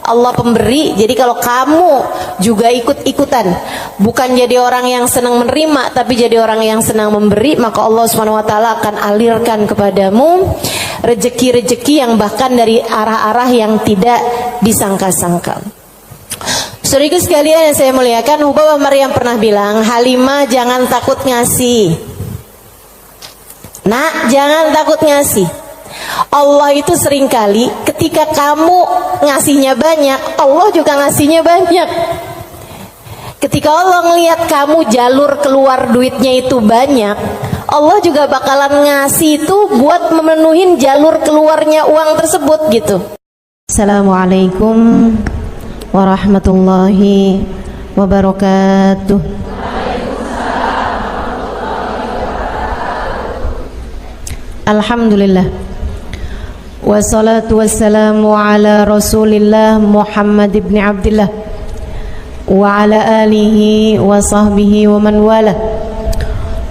Allah pemberi. Jadi kalau kamu juga ikut-ikutan, bukan jadi orang yang senang menerima, tapi jadi orang yang senang memberi, maka Allah Subhanahu wa taala akan alirkan kepadamu rezeki-rezeki yang bahkan dari arah-arah yang tidak disangka-sangka. Saudaraku sekalian yang saya muliakan, Hubabah Maryam pernah bilang, Halimah jangan takut ngasih. Nak, jangan takut ngasih. Allah itu seringkali ketika kamu ngasihnya banyak, Allah juga ngasihnya banyak. Ketika Allah ngelihat kamu jalur keluar duitnya itu banyak, Allah juga bakalan ngasih itu buat memenuhin jalur keluarnya uang tersebut gitu. Assalamualaikum warahmatullahi wabarakatuh. Alhamdulillah, wassalatu wassalamu ala rasulillah Muhammad ibn Abdillah wa ala alihi wa sahbihi wa man wala.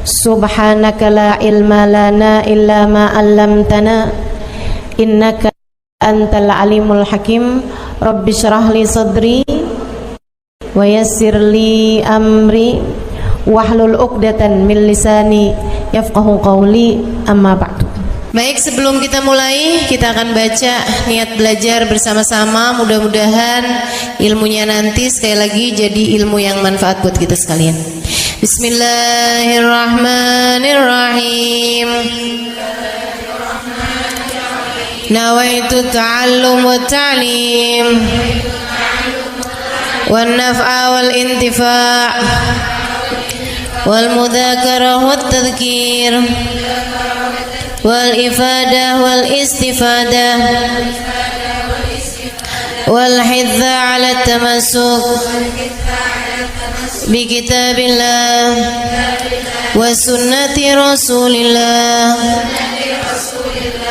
Subhanaka la ilma lana illa ma 'allamtana innaka antal alimul hakim. Rabbi syrah li sadri wa yassir li amri wahlul 'uqdatan min lisani yafqahu qawli, amma ba'du. Baik, sebelum kita mulai, kita akan baca niat belajar bersama-sama. Mudah-mudahan ilmunya nanti sekali lagi jadi ilmu yang manfaat buat kita sekalian. Bismillahirrahmanirrahim. Nawaitu ta'allum wa ta'lim wan naf'a wal intifa' wal mudzakarah wat tadhkir wal ifadah wal istifadah wal hidza 'ala tamassuk bi kitabillah wa sunnati rasulillah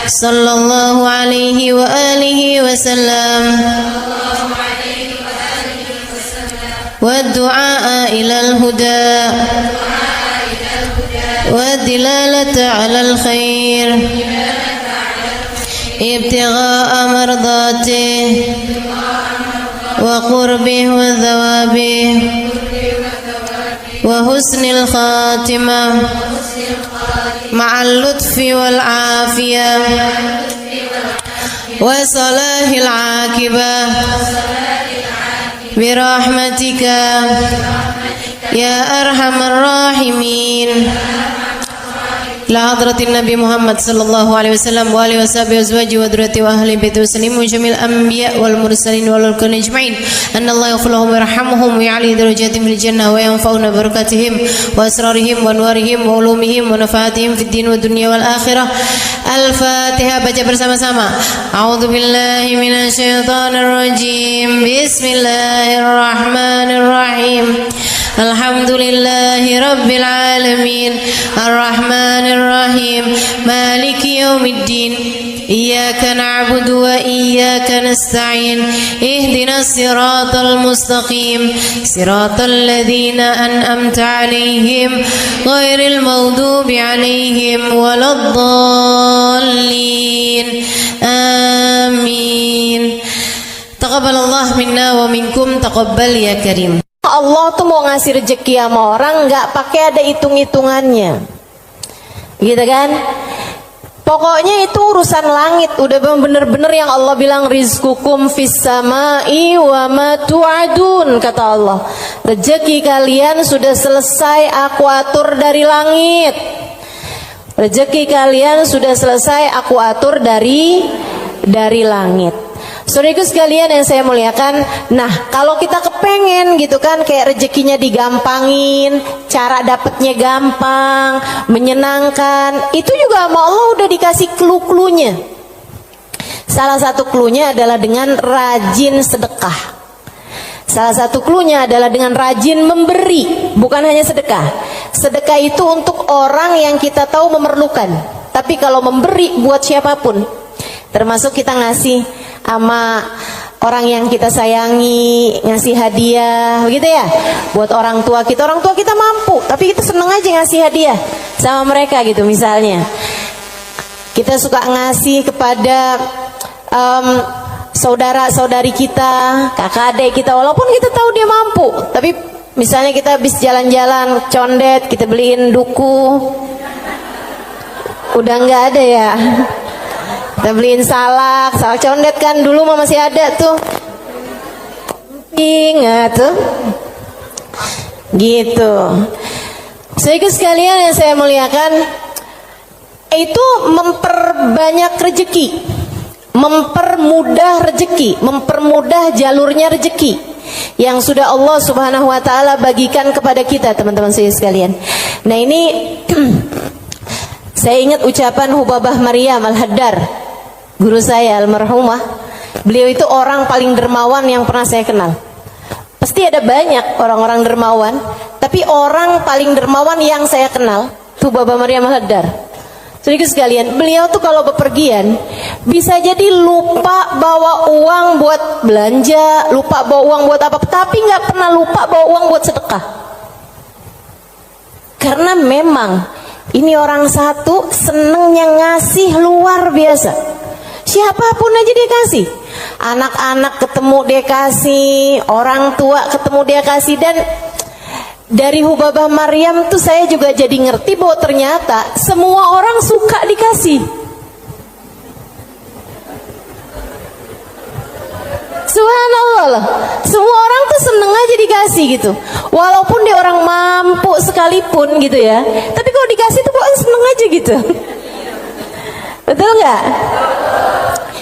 sallallahu alaihi wa alihi wasallam wa du'a ilal huda والدلالة على الخير ابتغاء مرضاته وقربه وثوابه وحسن الخاتمة مع اللطف والعافية وصلاح العاقبة برحمتك يا أرحم الراحمين. La hadratin Nabi Muhammad sallallahu alaihi wasallam wa alihi washabihi azwaji wa dzurriyyati wa ahli baiti wasallim wa jamil anbiya wal mursalin wal kulli ajma'in. Anna Allah yaghfir lahum wa yarhamuhum wa ya'li darajatihim fil jannah wa yanfa'una barakatihim wa asrarihim wa anwarihim wa ulumihim wa nafaatihim fid din wa dunya wal akhirah. Al-Fatihah, baca bersama-sama. A'udzu billahi minasy syaithanir rajim. Bismillahirrahmanirrahim. Alhamdulillahi rabbil alamin. Ar-Rahmanir Rahim. Maliki yaumiddin. Iyyaka na'budu wa iyyaka nasta'in. Ihdinas siratal mustaqim. Siratal ladzina an'amta 'alaihim ghairil maghdubi 'alaihim waladdallin. Amin. Taqabbalallahu minna wa minkum, taqabbal ya karim. Allah tuh mau ngasih rezeki sama orang nggak pakai ada hitung-hitungannya, gitu kan? Pokoknya itu urusan langit, udah bener-bener yang Allah bilang rizqukum fis samai wa ma tu'adun, kata Allah. Rezeki kalian sudah selesai aku atur dari langit. Rezeki kalian sudah selesai aku atur dari langit. Saudaraku sekalian yang saya muliakan, nah kalau kita kepengen gitu kan kayak rezekinya digampangin, cara dapatnya gampang, menyenangkan, itu juga sama Allah udah dikasih clue-cluenya. Salah satu cluenya adalah dengan rajin sedekah. Salah satu cluenya adalah dengan rajin memberi, bukan hanya sedekah. Sedekah itu untuk orang yang kita tahu memerlukan, tapi kalau memberi buat siapapun, termasuk kita ngasih sama orang yang kita sayangi, ngasih hadiah, begitu ya. Buat orang tua kita mampu, tapi kita seneng aja ngasih hadiah sama mereka gitu. Misalnya kita suka ngasih kepada saudara-saudari kita, kakak adik kita, walaupun kita tahu dia mampu, tapi misalnya kita habis jalan-jalan condet, kita beliin duku, udah nggak ada ya, kita beliin salak condet kan, dulu mah masih ada tuh, ingat tuh, gitu. Sehingga sekalian yang saya muliakan, itu memperbanyak rezeki, mempermudah rezeki, mempermudah jalurnya rezeki yang sudah Allah Subhanahu wa taala bagikan kepada kita, teman-teman saya sekalian. Nah, ini saya ingat ucapan Hubabah Maryam Al-Haddar, guru saya almarhumah. Beliau itu orang paling dermawan yang pernah saya kenal. Pasti ada banyak orang-orang dermawan, tapi orang paling dermawan yang saya kenal Hubabah Maryam Al-Haddar. Sedikit sekalian, beliau tuh kalau bepergian bisa jadi lupa bawa uang buat belanja, lupa bawa uang buat apa, tapi nggak pernah lupa bawa uang buat sedekah. Karena memang ini orang satu senengnya ngasih luar biasa. Siapapun aja dia kasih. Anak-anak ketemu dia kasih, orang tua ketemu dia kasih. Dan dari Hubabah Maryam tuh saya juga jadi ngerti bahwa ternyata semua orang suka dikasih. Subhanallah lah, semua orang tuh seneng aja dikasih gitu. Walaupun dia orang mampu sekalipun gitu ya, tapi kalau dikasih tuh kok seneng aja gitu. Betul nggak?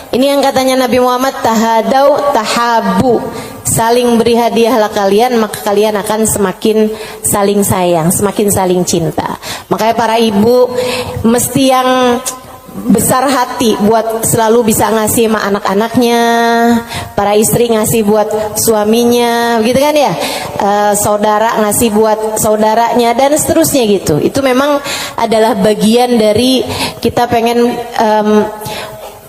Ini yang katanya Nabi Muhammad, tahadau tahabu, saling beri hadiahlah kalian, maka kalian akan semakin saling sayang, semakin saling cinta. Makanya para ibu mesti yang besar hati buat selalu bisa ngasih sama anak-anaknya, para istri ngasih buat suaminya, begitu kan ya, saudara ngasih buat saudaranya dan seterusnya gitu. Itu memang adalah bagian dari kita pengen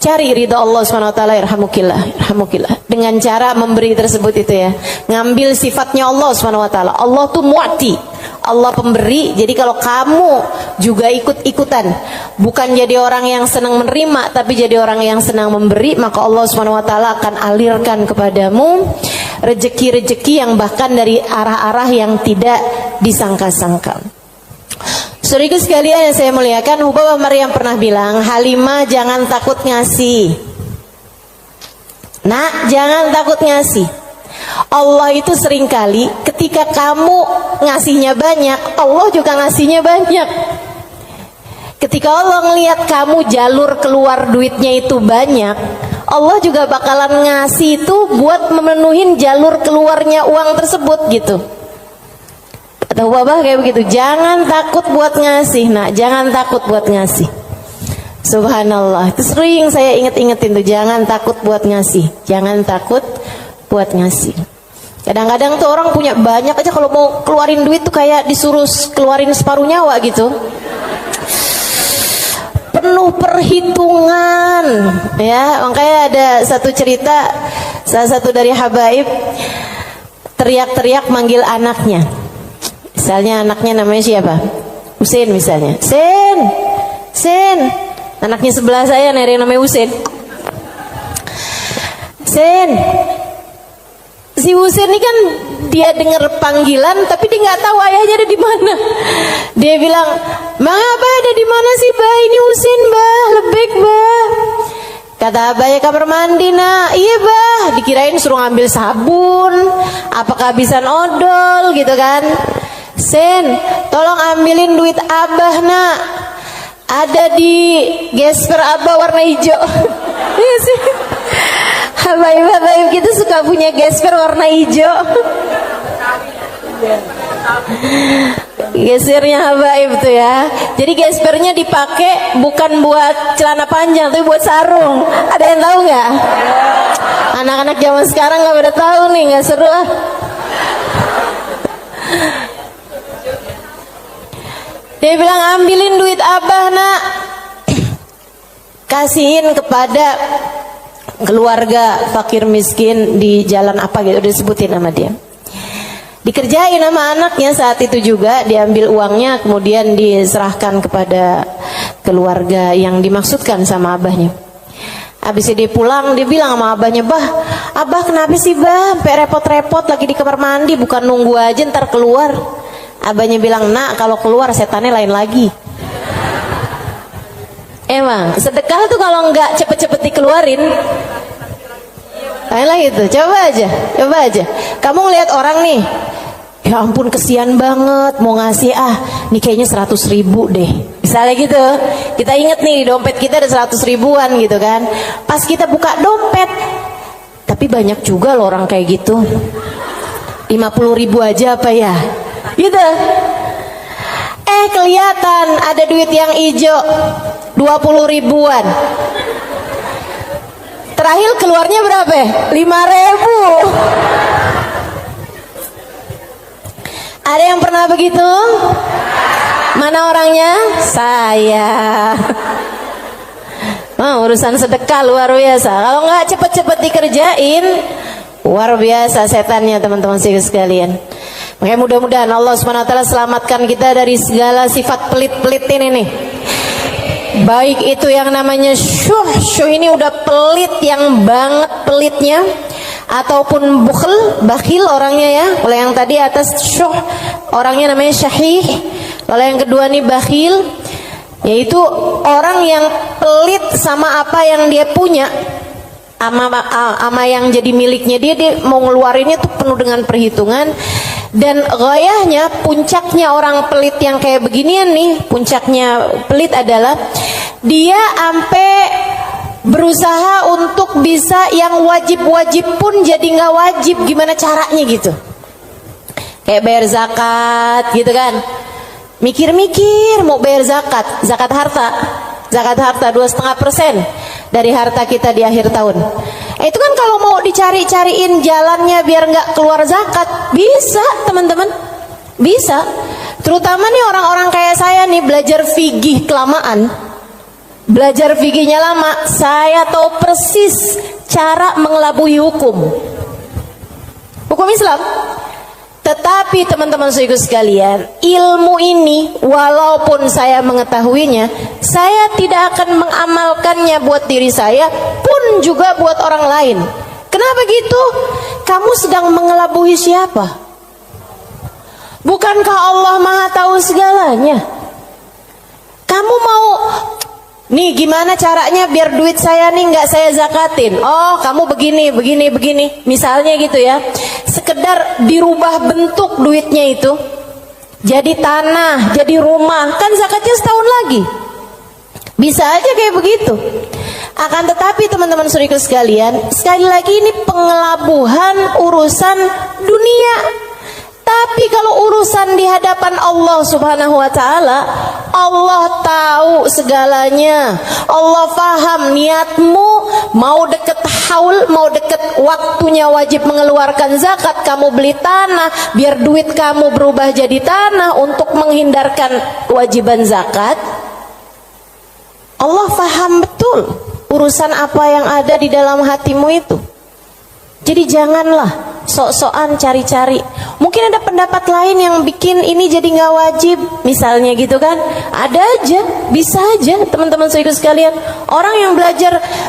cari ridha Allah SWT. Irhamukillah dengan cara memberi tersebut itu ya, ngambil sifatnya Allah SWT. Allah tuh mu'ti, Allah pemberi. Jadi kalau kamu juga ikut-ikutan, bukan jadi orang yang senang menerima, tapi jadi orang yang senang memberi, maka Allah SWT akan alirkan kepadamu rezeki-rezeki yang bahkan dari arah-arah yang tidak disangka-sangka. Saudara sekalian yang saya muliakan, Hubabah Maryam pernah bilang, Halimah jangan takut ngasih. Nak, jangan takut ngasih. Allah itu seringkali ketika kamu ngasihnya banyak, Allah juga ngasihnya banyak. Ketika Allah ngelihat kamu jalur keluar duitnya itu banyak, Allah juga bakalan ngasih itu buat memenuhin jalur keluarnya uang tersebut gitu. Atau Babah kayak begitu, jangan takut buat ngasih, nak, jangan takut buat ngasih. Subhanallah, itu sering saya inget-ingetin tuh, jangan takut buat ngasih, jangan takut buat ngasih. Kadang-kadang tuh orang punya banyak aja, kalau mau keluarin duit tuh kayak disuruh keluarin separuh nyawa gitu, penuh perhitungan ya. Makanya ada satu cerita, salah satu dari habaib teriak-teriak manggil anaknya. Misalnya anaknya namanya siapa? Husein misalnya. Sen. Anaknya sebelah saya nih yang namanya Husein. Sen. Si Husein ini kan dia dengar panggilan tapi dia nggak tahu ayahnya ada di mana. Dia bilang, "Bang Abah ada di mana sih, Bah? Ini Husein, Bah. Lebek, Bah." Kata abahnya, kamar mandi, nak. Iya, Bah. Dikirain suruh ngambil sabun, apa kehabisan odol gitu kan. Sen, tolong ambilin duit Abah, nak. Ada di gesper Abah warna hijau. Iya sih. Habaib-habaib kita suka punya gesper warna hijau. Gespernya habaib tuh ya. Jadi gespernya dipakai bukan buat celana panjang, tapi buat sarung. Ada yang tahu nggak? Anak-anak zaman sekarang nggak pada tahu nih, nggak seru ah. Dia bilang, ambilin duit Abah, nak. Kasihin kepada keluarga fakir miskin di jalan apa gitu, udah disebutin sama dia. Dikerjain sama anaknya saat itu juga, diambil uangnya kemudian diserahkan kepada keluarga yang dimaksudkan sama abahnya. Habis dia pulang, dia bilang sama abahnya, "Bah, abah kenapa sih bah sampai repot-repot lagi di kamar mandi, bukan nunggu aja ntar keluar." Abahnya bilang, "Nak, kalau keluar setannya lain lagi." Emang sedekah tuh kalau nggak cepet-cepet dikeluarin lain lagi tuh. Coba aja kamu ngeliat orang nih, ya ampun kesian banget, mau ngasih nih kayaknya 100.000 deh, misalnya gitu. Kita inget nih di dompet kita ada 100 ribuan gitu kan. Pas kita buka dompet, tapi banyak juga loh orang kayak gitu, 50.000 aja apa ya gitu. Kelihatan ada duit yang hijau 20 ribuan. Terakhir keluarnya berapa? 5.000. Ada yang pernah begitu? Mana orangnya? Saya. Urusan sedekah luar biasa. Kalau nggak cepet-cepet dikerjain, luar biasa setannya teman-teman sekalian. Makanya mudah-mudahan Allah SWT selamatkan kita dari segala sifat pelit-pelit ini nih. Baik itu yang namanya syuh ini udah pelit yang banget pelitnya, ataupun bakhil orangnya ya. Kalau yang tadi atas syuh orangnya namanya syahih. Kalau yang kedua nih bakhil, yaitu orang yang pelit sama apa yang dia punya, ama yang jadi miliknya dia mau ngeluarinnya tuh penuh dengan perhitungan. Dan gayahnya, puncaknya orang pelit yang kayak beginian nih, puncaknya pelit adalah dia sampai berusaha untuk bisa yang wajib-wajib pun jadi nggak wajib. Gimana caranya gitu? Kayak bayar zakat gitu kan, mikir-mikir mau bayar zakat harta 2,5% dari harta kita di akhir tahun. Itu kan kalau mau dicari-cariin jalannya biar nggak keluar zakat, bisa teman-teman, bisa. Terutama nih orang-orang kayak saya nih, belajar fikih kelamaan, belajar fikihnya lama, saya tahu persis cara mengelabui hukum Islam. Tetapi teman-teman sekalian, ilmu ini walaupun saya mengetahuinya, saya tidak akan mengamalkannya buat diri saya pun juga buat orang lain. Kenapa gitu? Kamu sedang mengelabui siapa? Bukankah Allah Maha tahu segalanya? Kamu mau nih gimana caranya biar duit saya nih nggak saya zakatin? Oh, kamu begini, misalnya gitu ya. Sekedar dirubah bentuk duitnya itu, jadi tanah, jadi rumah, kan zakatnya setahun lagi. Bisa aja kayak begitu. Akan tetapi teman-teman saudara sekalian, sekali lagi ini pengelabuhan urusan dunia. Tapi kalau urusan di hadapan Allah Subhanahu wa taala, Allah tahu segalanya. Allah paham niatmu, mau deket haul, mau deket waktunya wajib mengeluarkan zakat, kamu beli tanah biar duit kamu berubah jadi tanah untuk menghindarkan kewajiban zakat. Allah paham betul urusan apa yang ada di dalam hatimu itu. Jadi janganlah sok-sokan cari-cari. Mungkin ada pendapat lain yang bikin ini jadi nggak wajib, misalnya gitu kan? Ada aja, bisa aja teman-teman saudara sekalian. Orang yang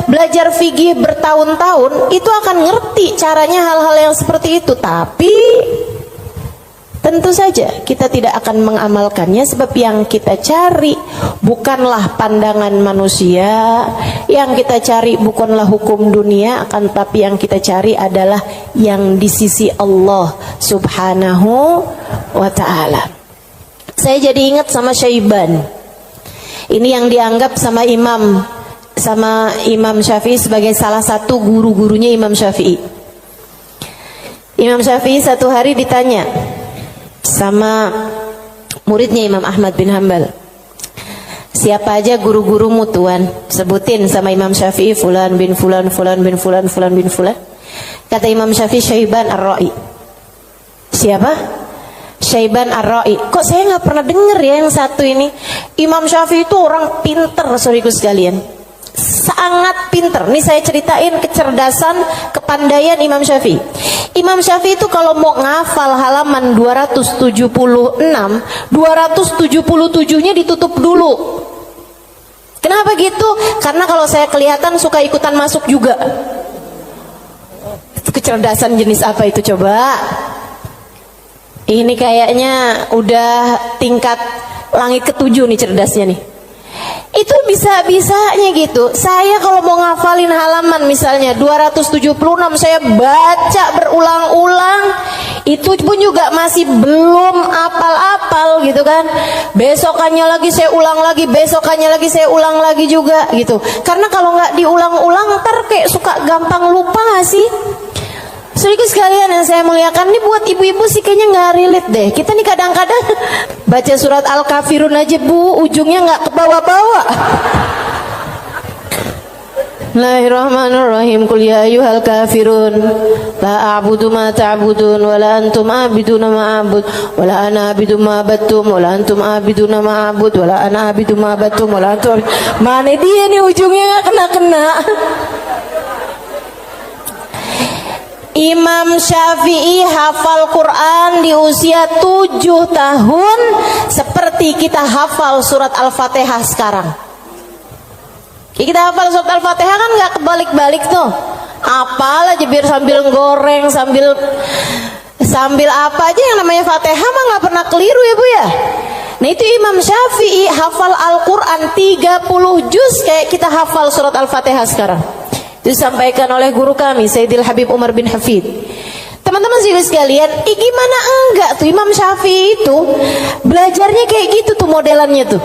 belajar fikih bertahun-tahun itu akan ngerti caranya hal-hal yang seperti itu. Tapi tentu saja kita tidak akan mengamalkannya, sebab yang kita cari bukanlah pandangan manusia, yang kita cari bukanlah hukum dunia, akan tapi yang kita cari adalah yang di sisi Allah Subhanahu wa ta'ala. Saya jadi ingat sama Syaiban. Ini yang dianggap sama Imam Syafi'i sebagai salah satu guru-gurunya Imam Syafi'i. Imam Syafi'i satu hari ditanya sama muridnya Imam Ahmad bin Hanbal, siapa aja guru-gurumu tuan? Sebutin sama Imam Syafi'i, fulan bin fulan, fulan bin fulan, fulan bin fulan. Kata Imam Syafi'i, Syaiban Ar-Ra'i. Siapa? Syaiban Ar-Ra'i. Kok saya nggak pernah dengar ya yang satu ini? Imam Syafi'i itu orang pinter, saudaraku sekalian, sangat pinter. Nih saya ceritain kecerdasan, kepandaian Imam Syafi'i. Imam Syafi'i itu kalau mau ngafal halaman 276, 277-nya ditutup dulu. Kenapa? Kenapa gitu? Karena kalau saya kelihatan suka ikutan masuk juga. Kecerdasan jenis apa itu coba? Ini kayaknya udah tingkat langit ke-7 nih cerdasnya nih. Itu bisa-bisanya gitu. Saya kalau mau ngafalin halaman misalnya 276, saya baca berulang-ulang, itu pun juga masih belum apal-apal gitu kan. Besokannya lagi saya ulang lagi, besokannya lagi saya ulang lagi juga gitu. Karena kalau nggak diulang-ulang ntar kayak suka gampang lupa nggak sih? Sedikit sekalian yang saya muliakan, ini buat ibu-ibu sih kayaknya nggak relate deh. Kita nih kadang-kadang baca surat Al-Kafirun aja bu, ujungnya nggak ke bawah-bawah. Bismillahirrahmanirrahim. Qul ya ayyuhal kafirun la a'budu ma ta'budun wa la antum a'biduna ma a'bud wa la ana a'budu ma abattum wa la antum a'biduna ma a'bud wa la ana a'budu ma abattum wa la antum. Mana dia nih ujungnya nggak kena-kena. Imam Syafi'i hafal Quran di usia 7 tahun seperti kita hafal surat Al-Fatihah sekarang. Kita hafal surat Al-Fatihah kan nggak kebalik-balik tuh. Apal aja biar sambil goreng, sambil apa aja yang namanya Fatihah mah nggak pernah keliru ya bu ya. Nah itu Imam Syafi'i hafal Al-Quran 30 juz kayak kita hafal surat Al-Fatihah sekarang. Disampaikan oleh guru kami Sayyidil Habib Umar bin Hafid. Teman-teman sekalian, gimana enggak tuh Imam Syafi'i itu belajarnya kayak gitu tuh modelannya tuh.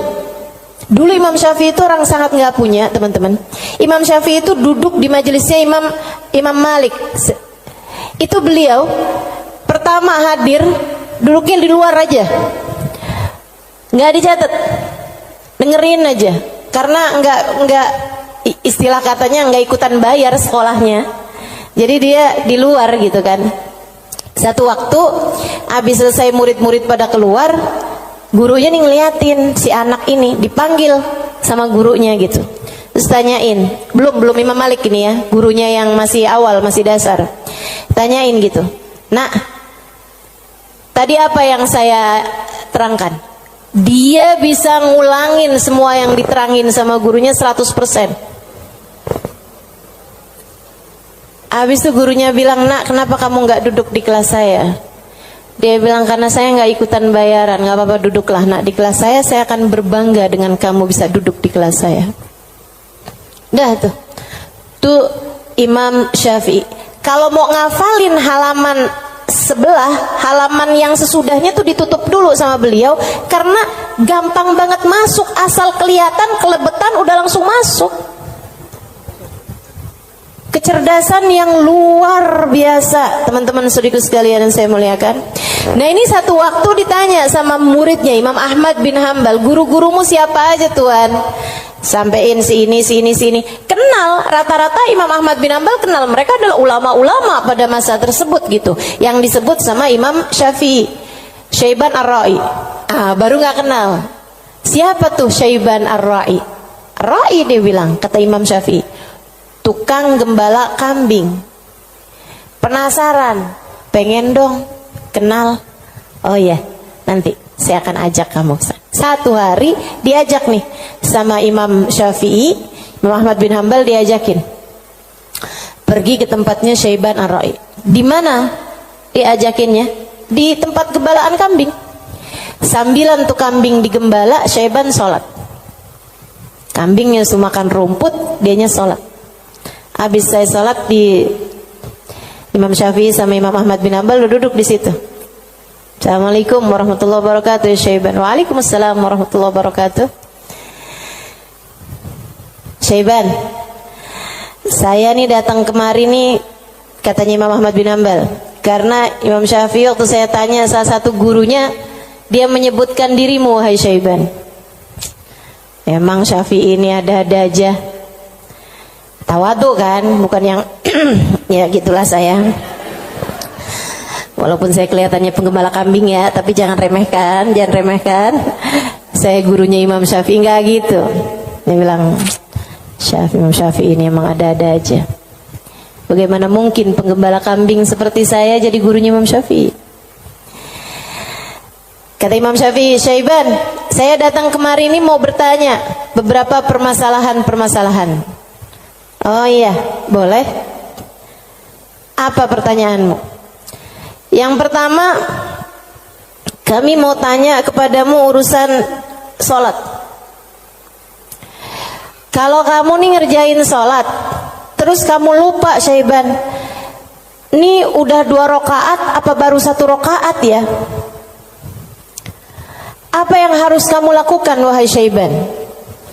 Dulu Imam Syafi'i itu orang sangat nggak punya teman-teman. Imam Syafi'i itu duduk di majelisnya Imam Malik. Itu beliau pertama hadir duduknya di luar aja, nggak dicatat, dengerin aja. Karena nggak istilah katanya nggak ikutan bayar sekolahnya, jadi dia di luar gitu kan. Satu waktu habis selesai murid-murid pada keluar, gurunya nih ngeliatin si anak ini dipanggil sama gurunya gitu. Terus tanyain, belum Imam Malik ini ya, gurunya yang masih awal, masih dasar. Tanyain gitu, nak, tadi apa yang saya terangkan? Dia bisa ngulangin semua yang diterangin sama gurunya 100%. Habis itu gurunya bilang, nak kenapa kamu nggak duduk di kelas saya? Dia bilang, karena saya nggak ikutan bayaran. Nggak apa-apa, duduklah nak di kelas saya akan berbangga dengan kamu bisa duduk di kelas saya. Dah tuh Imam Syafi'i. Kalau mau ngafalin halaman sebelah, halaman yang sesudahnya tuh ditutup dulu sama beliau, karena gampang banget masuk, asal kelihatan kelebetan udah langsung masuk. Kecerdasan yang luar biasa, teman-teman saudaraku sekalian yang saya muliakan. Nah ini satu waktu ditanya sama muridnya Imam Ahmad bin Hambal, guru-gurumu siapa aja tuan? Sampein si ini. Kenal, rata-rata Imam Ahmad bin Hambal kenal, mereka adalah ulama-ulama pada masa tersebut gitu. Yang disebut sama Imam Syafi'i, Syaiban Ar-Ra'i. Baru nggak kenal. Siapa tuh Syaiban Ar-Ra'i? Ar-Ra'i dia bilang, kata Imam Syafi'i, tukang gembala kambing. Penasaran, pengen dong kenal. Oh ya, nanti saya akan ajak kamu. Satu hari diajak nih sama Imam Syafi'i, Imam Ahmad bin Hambal diajakin pergi ke tempatnya Syaiban Ar-Ra'i. Di mana diajakinnya? Di tempat gembalaan kambing. Sambilan tuh kambing digembala, Syaiban sholat. Kambingnya sudah makan rumput, dianya sholat. Habis saya sholat di Imam Syafi'i sama Imam Ahmad bin Hambal duduk di situ. Assalamualaikum warahmatullahi wabarakatuh Syaiban. Waalaikumsalam warahmatullahi wabarakatuh. Syaiban, saya nih datang kemari nih, katanya Imam Ahmad bin Hambal, karena Imam Syafi'i waktu saya tanya salah satu gurunya, dia menyebutkan dirimu wahai Syaiban. Emang Syafi'i ini ada-ada aja. Tawadu kan, bukan yang ya gitulah saya. Walaupun saya kelihatannya penggembala kambing ya, tapi jangan remehkan. Saya gurunya Imam Syafi'i, enggak gitu. Dia bilang, Imam Syafi'i ini emang ada-ada aja. Bagaimana mungkin penggembala kambing seperti saya jadi gurunya Imam Syafi'i? Kata Imam Syafi'i, Syaiban, Saya datang kemari ini mau bertanya beberapa permasalahan-permasalahan. Oh iya, boleh. Apa pertanyaanmu? Yang pertama, kami mau tanya kepadamu urusan sholat. Kalau kamu nih ngerjain sholat, terus kamu lupa Syaiban, ini udah 2 rakaat apa baru 1 rakaat ya? Apa yang harus kamu lakukan wahai Syaiban?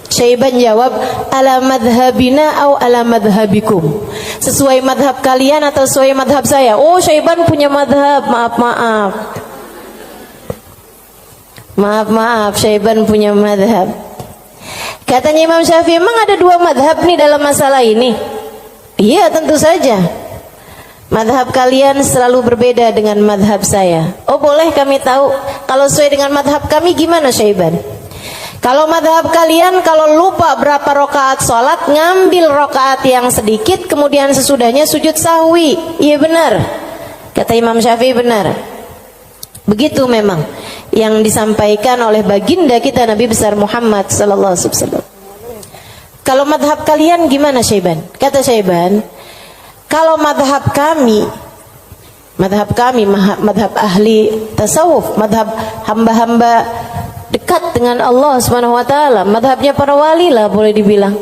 Syaiban jawab, ala madhabina au ala madhabikum. Sesuai madhab kalian atau sesuai madhab saya? Oh, Syaiban punya madhab, maaf, Syaiban punya madhab. Katanya Imam Syafi'i, memang ada 2 madhab nih dalam masalah ini? Iya, tentu saja. Madhab kalian selalu berbeda dengan madhab saya. Oh, boleh kami tahu kalau sesuai dengan madhab kami gimana Syaiban? Kalau madhab kalian, kalau lupa berapa rakaat sholat, ngambil rakaat yang sedikit, kemudian sesudahnya sujud sahwi. Iya benar, kata Imam Syafi'i, benar. Begitu memang yang disampaikan oleh baginda kita Nabi besar Muhammad sallallahu alaihi wasallam. Kalau madhab kalian gimana Syaiban? Kata Syaiban, kalau madhab kami, madhab ahli tasawuf, madhab hamba-hamba dekat dengan Allah Subhanahu wa taala, madhabnya para wali lah boleh dibilang.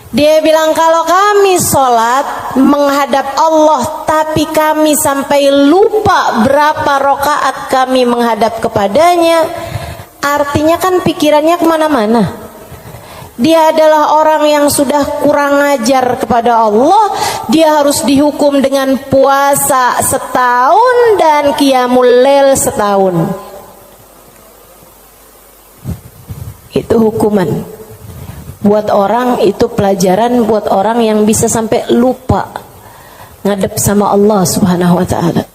Dia bilang kalau kami sholat menghadap Allah tapi kami sampai lupa berapa rakaat kami menghadap kepadanya, artinya kan pikirannya kemana-mana. Dia adalah orang yang sudah kurang ajar kepada Allah. Dia harus dihukum dengan puasa setahun dan qiyamul lail setahun. Itu hukuman buat orang, itu pelajaran buat orang yang bisa sampai lupa ngadep sama Allah Subhanahu wa ta'ala.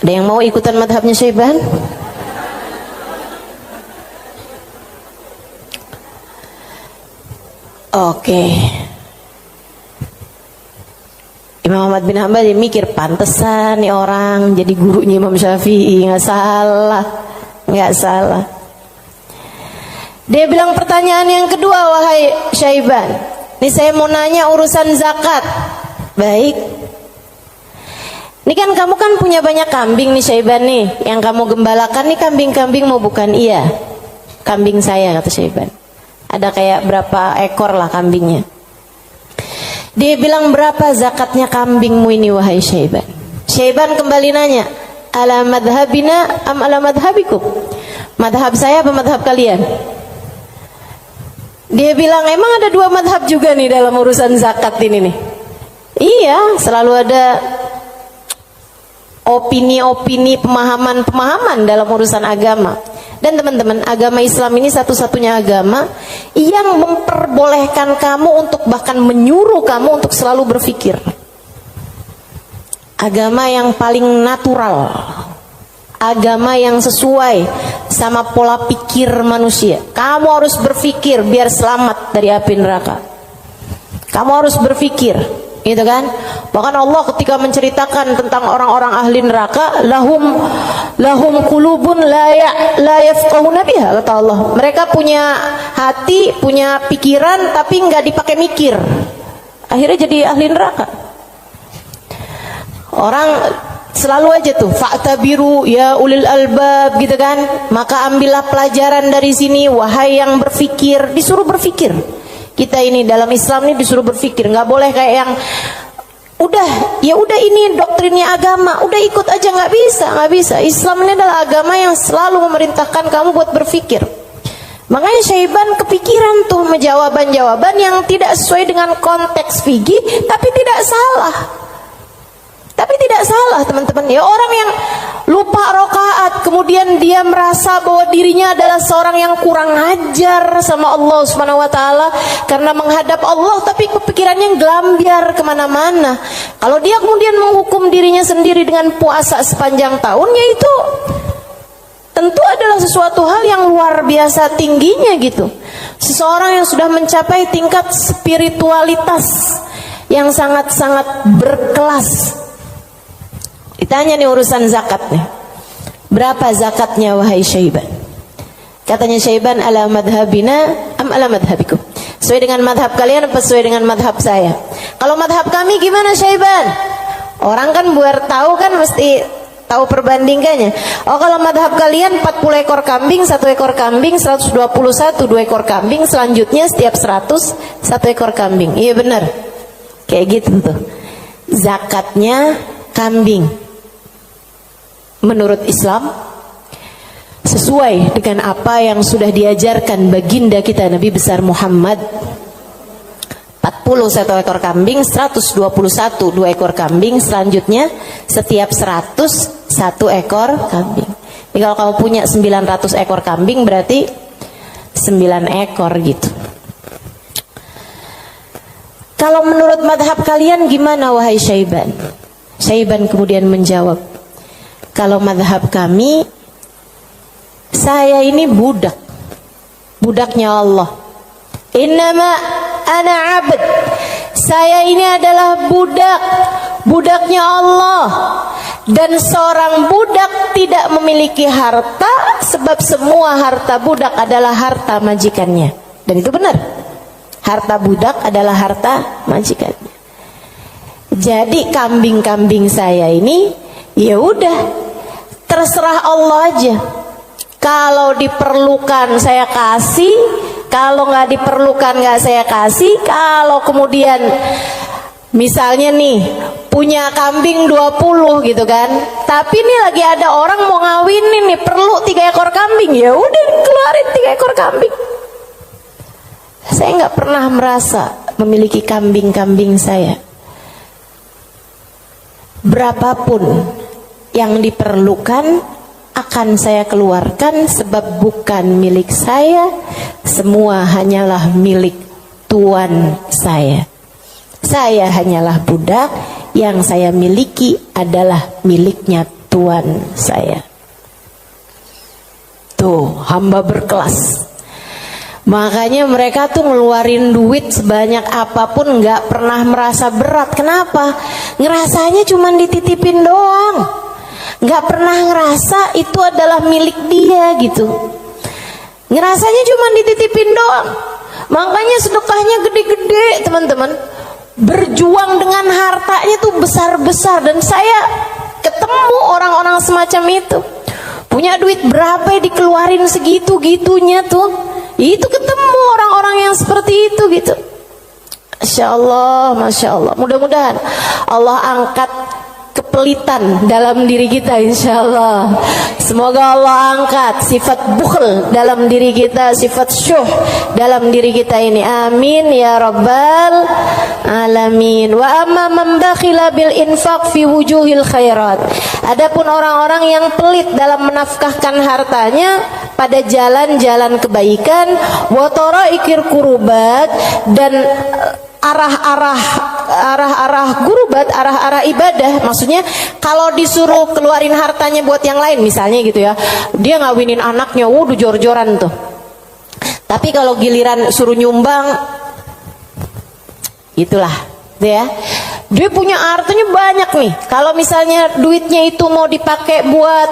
Ada yang mau ikutan madhabnya Syaiban? Oke. Imam Ahmad bin Hanbal dia mikir, pantesan nih orang jadi gurunya Imam Syafi'i. Nggak salah. Dia bilang pertanyaan yang kedua, wahai Syaiban, ini saya mau nanya urusan zakat. Baik. Ini kan kamu kan punya banyak kambing nih Syaiban nih, yang kamu gembalakan nih kambing-kambing mau bukan? Iya, kambing saya, kata Syaiban. Ada kayak berapa ekor lah kambingnya. Dia bilang, berapa zakatnya kambingmu ini wahai Syaiban? Syaiban kembali nanya, ala madhabina am ala madhabikum? Madhab saya apa madhab kalian? Dia bilang, emang ada 2 madhab juga nih dalam urusan zakat ini nih? Iya, selalu ada opini-opini, pemahaman-pemahaman dalam urusan agama. Dan teman-teman, agama Islam ini satu-satunya agama yang memperbolehkan kamu untuk, bahkan menyuruh kamu untuk selalu berpikir. Agama yang paling natural, agama yang sesuai sama pola pikir manusia. Kamu harus berpikir biar selamat dari api neraka. Kamu harus berpikir, gitu kan? Bahkan Allah ketika menceritakan tentang orang-orang ahli neraka, lahum qulubun la yafqahuna biha, kata Allah. Mereka punya hati, punya pikiran, tapi nggak dipakai mikir. Akhirnya jadi ahli neraka. Orang selalu aja tuh fa'tabiru ya ulil albab, gitu kan? Maka ambillah pelajaran dari sini, wahai yang berpikir. Disuruh berpikir. Kita ini dalam Islam ini disuruh berpikir, nggak boleh kayak yang udah ini doktrinnya agama, udah ikut aja, nggak bisa. Islam ini adalah agama yang selalu memerintahkan kamu buat berpikir. Makanya Syaiban kepikiran tuh jawaban-jawaban yang tidak sesuai dengan konteks fikih, tapi tidak salah. Teman-teman. Ya, orang yang lupa rakaat kemudian dia merasa bahwa dirinya adalah seorang yang kurang ajar sama Allah Subhanahu wa taala karena menghadap Allah, tapi kepikirannya gelambiar kemana-mana. Kalau dia kemudian menghukum dirinya sendiri dengan puasa sepanjang tahun, yaitu tentu adalah sesuatu hal yang luar biasa tingginya gitu. Seseorang yang sudah mencapai tingkat spiritualitas yang sangat-sangat berkelas. Ditanya nih urusan zakat nih. Berapa zakatnya wahai Syaiban? Katanya Syaiban, ala madhabina am ala madhabikum? Sesuai dengan madhab kalian apa sesuai dengan madhab saya? Kalau madhab kami gimana Syaiban? Orang kan buat tahu kan mesti tahu perbandingannya. Oh kalau madhab kalian 40 ekor kambing, 1 ekor kambing, 121, 2 ekor kambing, selanjutnya setiap 100, 1 ekor kambing. Iya benar. Kayak gitu tuh. Zakatnya kambing. Menurut Islam sesuai dengan apa yang sudah diajarkan baginda kita Nabi besar Muhammad. 40 1 ekor kambing, 121 2 ekor kambing, selanjutnya setiap 100 1 ekor kambing. Jadi kalau kamu punya 900 ekor kambing berarti 9 ekor gitu. Kalau menurut madhab kalian gimana wahai Syaiban? Syaiban kemudian menjawab, kalau madhab kami, saya ini budak, budaknya Allah. Innama ana abd, saya ini adalah budak, budaknya Allah. Dan seorang budak tidak memiliki harta, sebab semua harta budak adalah harta majikannya. Dan itu benar, harta budak adalah harta majikannya. Jadi kambing-kambing saya ini, ya udah, terserah Allah aja. Kalau diperlukan saya kasih, kalau nggak diperlukan nggak saya kasih. Kalau kemudian misalnya nih punya kambing 20 gitu kan, tapi nih lagi ada orang mau ngawinin nih, perlu 3 ekor kambing, ya udah keluarin 3 ekor kambing. Saya nggak pernah merasa memiliki kambing-kambing saya. Berapapun yang diperlukan akan saya keluarkan, sebab bukan milik saya, semua hanyalah milik Tuan saya. Saya hanyalah budak, yang saya miliki adalah miliknya Tuan saya. Tuh, hamba berkelas. Makanya mereka tuh ngeluarin duit sebanyak apapun nggak pernah merasa berat. Kenapa? Ngerasanya cuma dititipin doang, nggak pernah ngerasa itu adalah milik dia gitu. Ngerasanya cuma dititipin doang. Makanya sedekahnya gede-gede teman-teman. Berjuang dengan hartanya tuh besar-besar. Dan saya ketemu orang-orang semacam itu. Punya duit berapa dikeluarin segitu-gitunya tuh. Itu ketemu orang-orang yang seperti itu gitu. Masya Allah, Masya Allah. Mudah-mudahan Allah angkat kepelitan dalam diri kita, insya Allah. Semoga Allah angkat sifat bukhl dalam diri kita, sifat syuh dalam diri kita ini. Amin ya rabbal alamin. Wa amma man bakhila bil infaq fi wujuhil khairat. Adapun orang-orang yang pelit dalam menafkahkan hartanya pada jalan-jalan kebaikan, wa taraikir kurubat, dan arah-arah gurubat, arah-arah ibadah. Maksudnya kalau disuruh keluarin hartanya buat yang lain misalnya gitu ya, dia ngawinin anaknya, wuduh jor-joran tuh. Tapi kalau giliran suruh nyumbang, itulah ya, dia punya hartanya banyak nih. Kalau misalnya duitnya itu mau dipakai buat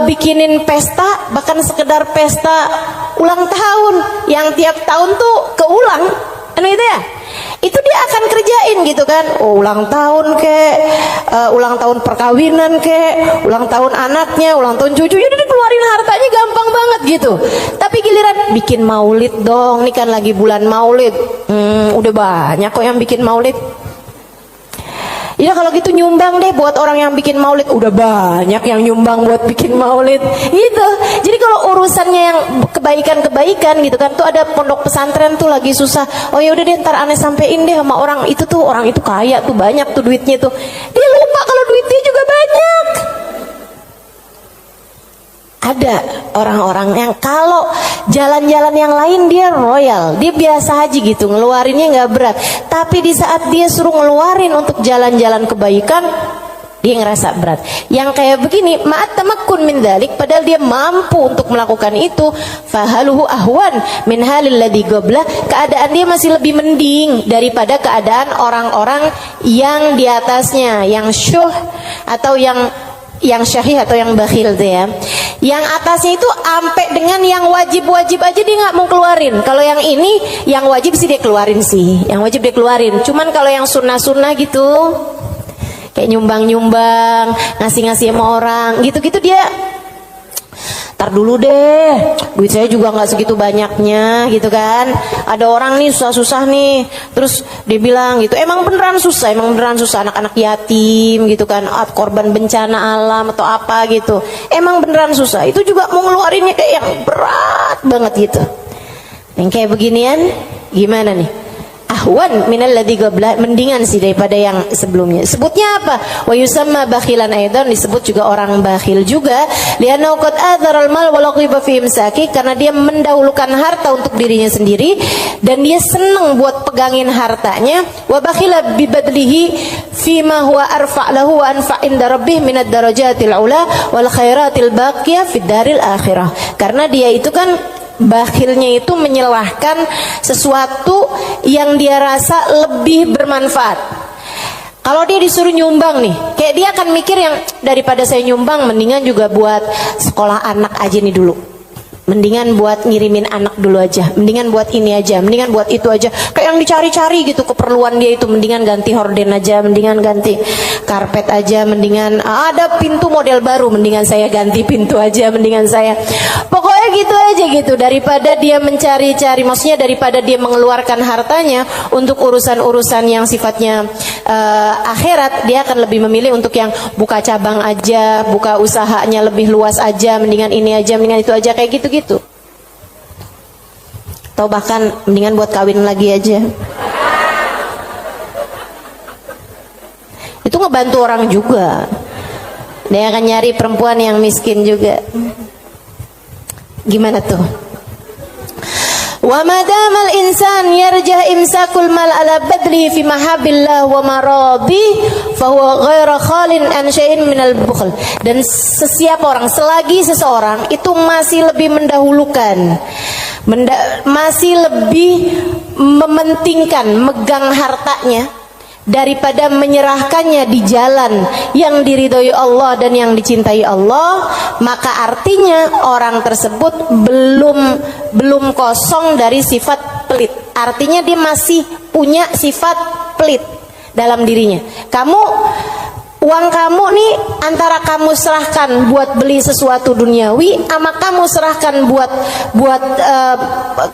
bikinin pesta, bahkan sekedar pesta ulang tahun yang tiap tahun tuh keulang, itu ya, itu dia akan kerjain gitu kan. Ulang tahun ulang tahun perkawinan ulang tahun anaknya, ulang tahun cucunya, dia keluarin hartanya gampang banget gitu. Tapi giliran bikin maulid dong, ini kan lagi bulan maulid, udah banyak kok yang bikin maulid. Ya kalau gitu nyumbang deh buat orang yang bikin maulid, udah banyak yang nyumbang buat bikin maulid gitu. Jadi kalau urusannya yang kebaikan-kebaikan gitu kan, tuh ada pondok pesantren tuh lagi susah, oh ya udah deh ntar aneh sampein deh sama orang itu tuh, orang itu kaya tuh, banyak tuh duitnya tuh. Dia lupa kalau duitnya juga banyak. Ada orang-orang yang kalau jalan-jalan yang lain dia royal, dia biasa aja gitu, ngeluarinnya nggak berat. Tapi di saat dia suruh ngeluarin untuk jalan-jalan kebaikan, dia ngerasa berat. Yang kayak begini, ma'at tamakkun min dzalik, padahal dia mampu untuk melakukan itu, fahaluhu ahwan min halil ladzi qabla, keadaan dia masih lebih mending daripada keadaan orang-orang yang di atasnya, yang syuh atau yang yang syahih atau yang bakhil tuh ya. Yang atasnya itu sampai dengan yang wajib-wajib aja dia nggak mau keluarin. Kalau yang ini yang wajib sih dia keluarin sih. Yang wajib dia keluarin. Cuman kalau yang sunnah-sunnah gitu, kayak nyumbang-nyumbang, ngasih-ngasih sama orang, gitu-gitu dia tar dulu deh, duit saya juga nggak segitu banyaknya gitu kan. Ada orang nih susah-susah nih, terus dia bilang gitu, emang beneran susah anak-anak yatim gitu kan, korban bencana alam atau apa gitu, emang beneran susah. Itu juga mau ngeluarinnya kayak yang berat banget gitu. Yang kayak beginian gimana nih? Ahwan minal ladzi qabla, mendingan sih daripada yang sebelumnya. Sebutnya apa? Wa yusamma bakhilan aidan, disebut juga orang bakhil juga. Li'annahu qad athara al-mal wa laqiba fi imsaki, karena dia mendahulukan harta untuk dirinya sendiri dan dia senang buat pegangin hartanya. Wa bakhila bi badlihi fi ma huwa arfa' lahu wa anfa' inda rabbih min ad-darajatil ula wal khairatil baqiyah fid daril akhirah. Karena dia itu kan bakhilnya itu menyelahkan sesuatu yang dia rasa lebih bermanfaat. Kalau dia disuruh nyumbang nih, kayak dia akan mikir yang daripada saya nyumbang, mendingan juga buat sekolah anak aja nih dulu, mendingan buat ngirimin anak dulu aja, mendingan buat ini aja, mendingan buat itu aja. Kayak yang dicari-cari gitu keperluan dia itu, mendingan ganti horden aja, mendingan ganti karpet aja, mendingan ada pintu model baru, mendingan saya ganti pintu aja, mendingan saya pokoknya gitu aja gitu. Daripada dia mencari-cari, maksudnya daripada dia mengeluarkan hartanya untuk urusan-urusan yang sifatnya akhirat, dia akan lebih memilih untuk yang buka cabang aja, buka usahanya lebih luas aja, mendingan ini aja, mendingan itu aja, kayak gitu. Atau bahkan mendingan buat kawin lagi aja. Itu ngebantu orang juga. Dia akan nyari perempuan yang miskin juga. Gimana tuh? Wa madamal insan yarjah imsakul mal ala badli fi mahabillah wa maradi fa huwa ghairu khalin an syai'in minal bukhl. Dan sesiapa orang, selagi seseorang itu masih lebih mendahulukan, masih lebih mementingkan megang hartanya daripada menyerahkannya di jalan yang diridhoi Allah dan yang dicintai Allah, maka artinya orang tersebut belum kosong dari sifat pelit. Artinya dia masih punya sifat pelit dalam dirinya. Uang kamu nih antara kamu serahkan buat beli sesuatu duniawi, sama kamu serahkan buat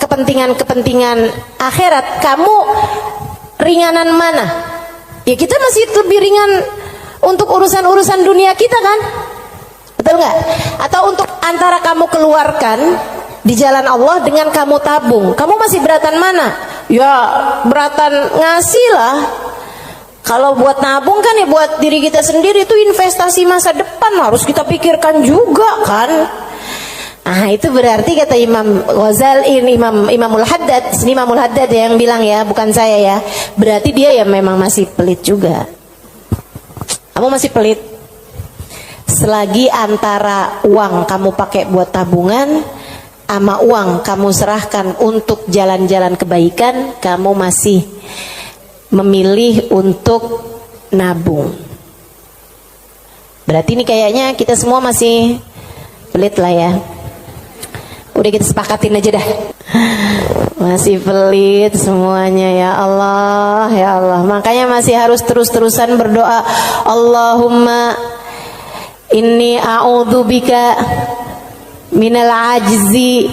kepentingan akhirat, kamu ringanan mana? Ya kita masih lebih ringan untuk urusan-urusan dunia kita kan? Betul nggak? Atau untuk antara kamu keluarkan di jalan Allah dengan kamu tabung, kamu masih beratan mana? Ya beratan ngasih lah. Kalau buat nabung kan ya buat diri kita sendiri, itu investasi masa depan, harus kita pikirkan juga kan. Nah itu berarti kata Imam Ghazali, Imamul Haddad, ini Imamul Haddad yang bilang ya, bukan saya ya. Berarti dia ya memang masih pelit juga. Kamu masih pelit. Selagi antara uang kamu pakai buat tabungan sama uang kamu serahkan untuk jalan-jalan kebaikan, kamu masih memilih untuk nabung. Berarti ini kayaknya kita semua masih pelit lah ya. Udah kita sepakatin aja dah. Masih pelit semuanya, ya Allah, ya Allah. Makanya masih harus terus-terusan berdoa. Allahumma inni a'udzubika minal ajzi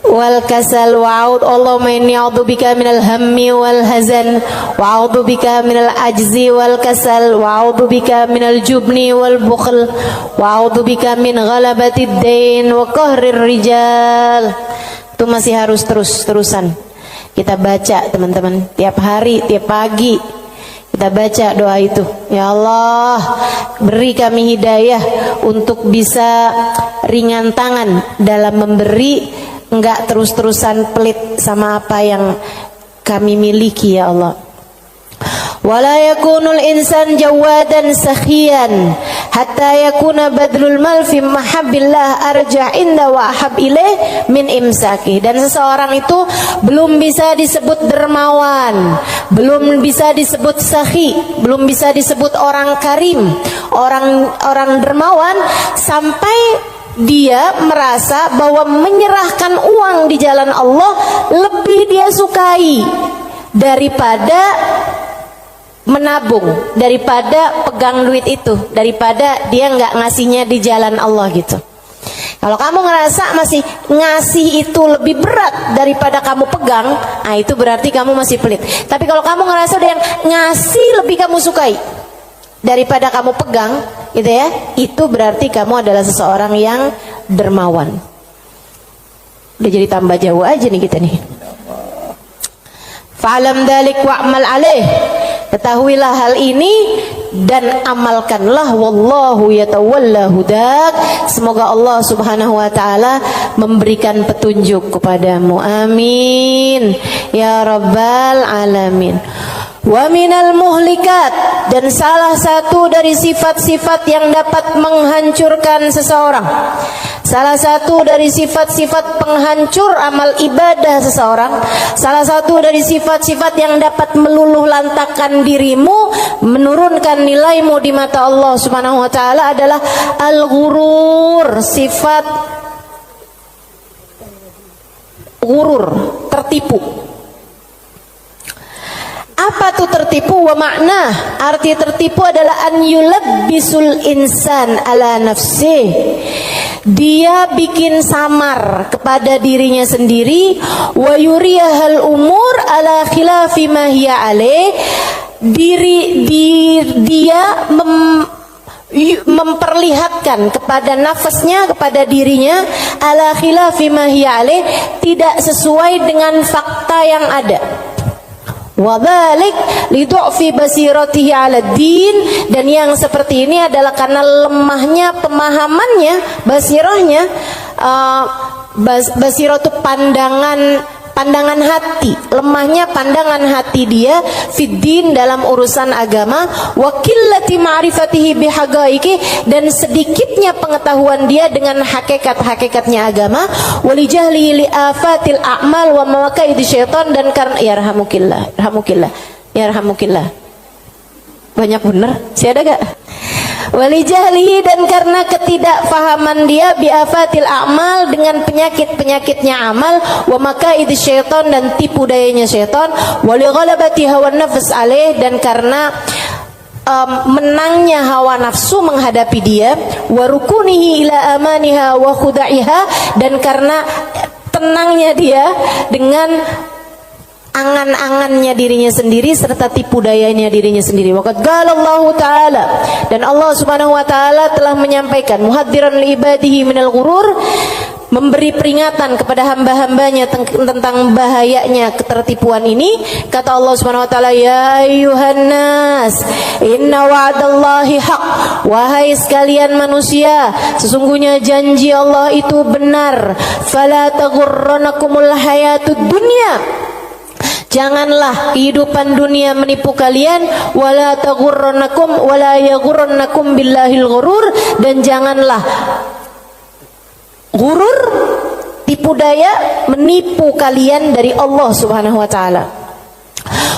wal kasal wa'ud. Allahumma inni a'udzubika minal hammi wal hazan wa a'udzubika minal ajzi wal kasal wa a'udzubika minal jubni wal bukhl wa a'udzubika min ghalabatid dain wa qahrir rijal. Itu masih harus terus-terusan kita baca teman-teman, tiap hari, tiap pagi kita baca doa itu. Ya Allah, beri kami hidayah untuk bisa ringan tangan dalam memberi, enggak terus-terusan pelit sama apa yang kami miliki ya Allah. Wala yakunul insan jawadan sakhiyan hatta yakuna badlul mal fi mahabbillah arja inda wa ahab ilaih min imsaki. Dan seseorang itu belum bisa disebut dermawan, belum bisa disebut sakhi, belum bisa disebut orang karim, orang dermawan sampai dia merasa bahwa menyerahkan uang di jalan Allah lebih dia sukai daripada menabung, daripada pegang duit itu, daripada dia nggak ngasihnya di jalan Allah gitu. Kalau kamu ngerasa masih ngasih itu lebih berat daripada kamu pegang, nah itu berarti kamu masih pelit. Tapi kalau kamu ngerasa udah yang ngasih lebih kamu sukai daripada kamu pegang, gitu ya, itu berarti kamu adalah seseorang yang dermawan. Udah jadi tambah jauh aja nih kita nih. Fa'alam dzalik wa'mal alaih. Ketahuilah hal ini dan amalkanlah, wallahu yatawalla hudak. Semoga Allah Subhanahu wa taala memberikan petunjuk kepadamu. Amin ya rabbal alamin. Wa minal muhlikat, dan salah satu dari sifat-sifat yang dapat menghancurkan seseorang, salah satu dari sifat-sifat penghancur amal ibadah seseorang, salah satu dari sifat-sifat yang dapat meluluh lantakkan dirimu, menurunkan nilaimu di mata Allah Subhanahu wa taala adalah al-ghurur, sifat ghurur, tertipu. Apa tuh tertipu? Wa makna, arti tertipu adalah an yulabbisul insan ala nafsih. Dia bikin samar kepada dirinya sendiri, wa yuriyahal umur ala khilafi ma hiya alaih. Dia memperlihatkan kepada nafasnya, kepada dirinya, ala khilafi ma hiya alaih, tidak sesuai dengan fakta yang ada. Wadzalik lidu'fi basiratihi 'ala din, dan yang seperti ini adalah karena lemahnya pemahamannya, basirahnya, basirah itu pandangan hati, lemahnya pandangan hati dia fiddin, dalam urusan agama, wa qillati ma'rifatihi bihaqaiqi, dan sedikitnya pengetahuan dia dengan hakikat-hakikatnya agama, walijahli li afatil a'mal wa mawaqa'id syaitan, dan karena yarhamukillah banyak bener sih, ada gak? Walijahlihi, dan karena ketidakfahaman dia biafatil a'mal, dengan penyakit-penyakitnya amal, wa makaid syaitan, dan tipu dayanya syaitan, walighalabati hawa nafs alaih, dan karena menangnya hawa nafsu menghadapi dia, wa rukunihi ila amaniha wa khuda'iha, dan karena tenangnya dia dengan angan-angannya dirinya sendiri serta tipu dayanya dirinya sendiri. Waqad qala Allah taala, dan Allah Subhanahu wa taala telah menyampaikan muhadziran li ibadihi minal ghurur, memberi peringatan kepada hamba-hambanya tentang bahayanya ketertipuan ini. Kata Allah Subhanahu wa taala, ya ayyuhan nas inna wa'dallahi haq, wahai sekalian manusia, sesungguhnya janji Allah itu benar. Fala taghurranakumul hayatud dunya, janganlah kehidupan dunia menipu kalian, wala taghurrannakum wala yaghurrannakum billahil ghurur, dan janganlah ghurur, tipu daya, menipu kalian dari Allah Subhanahu wa taala.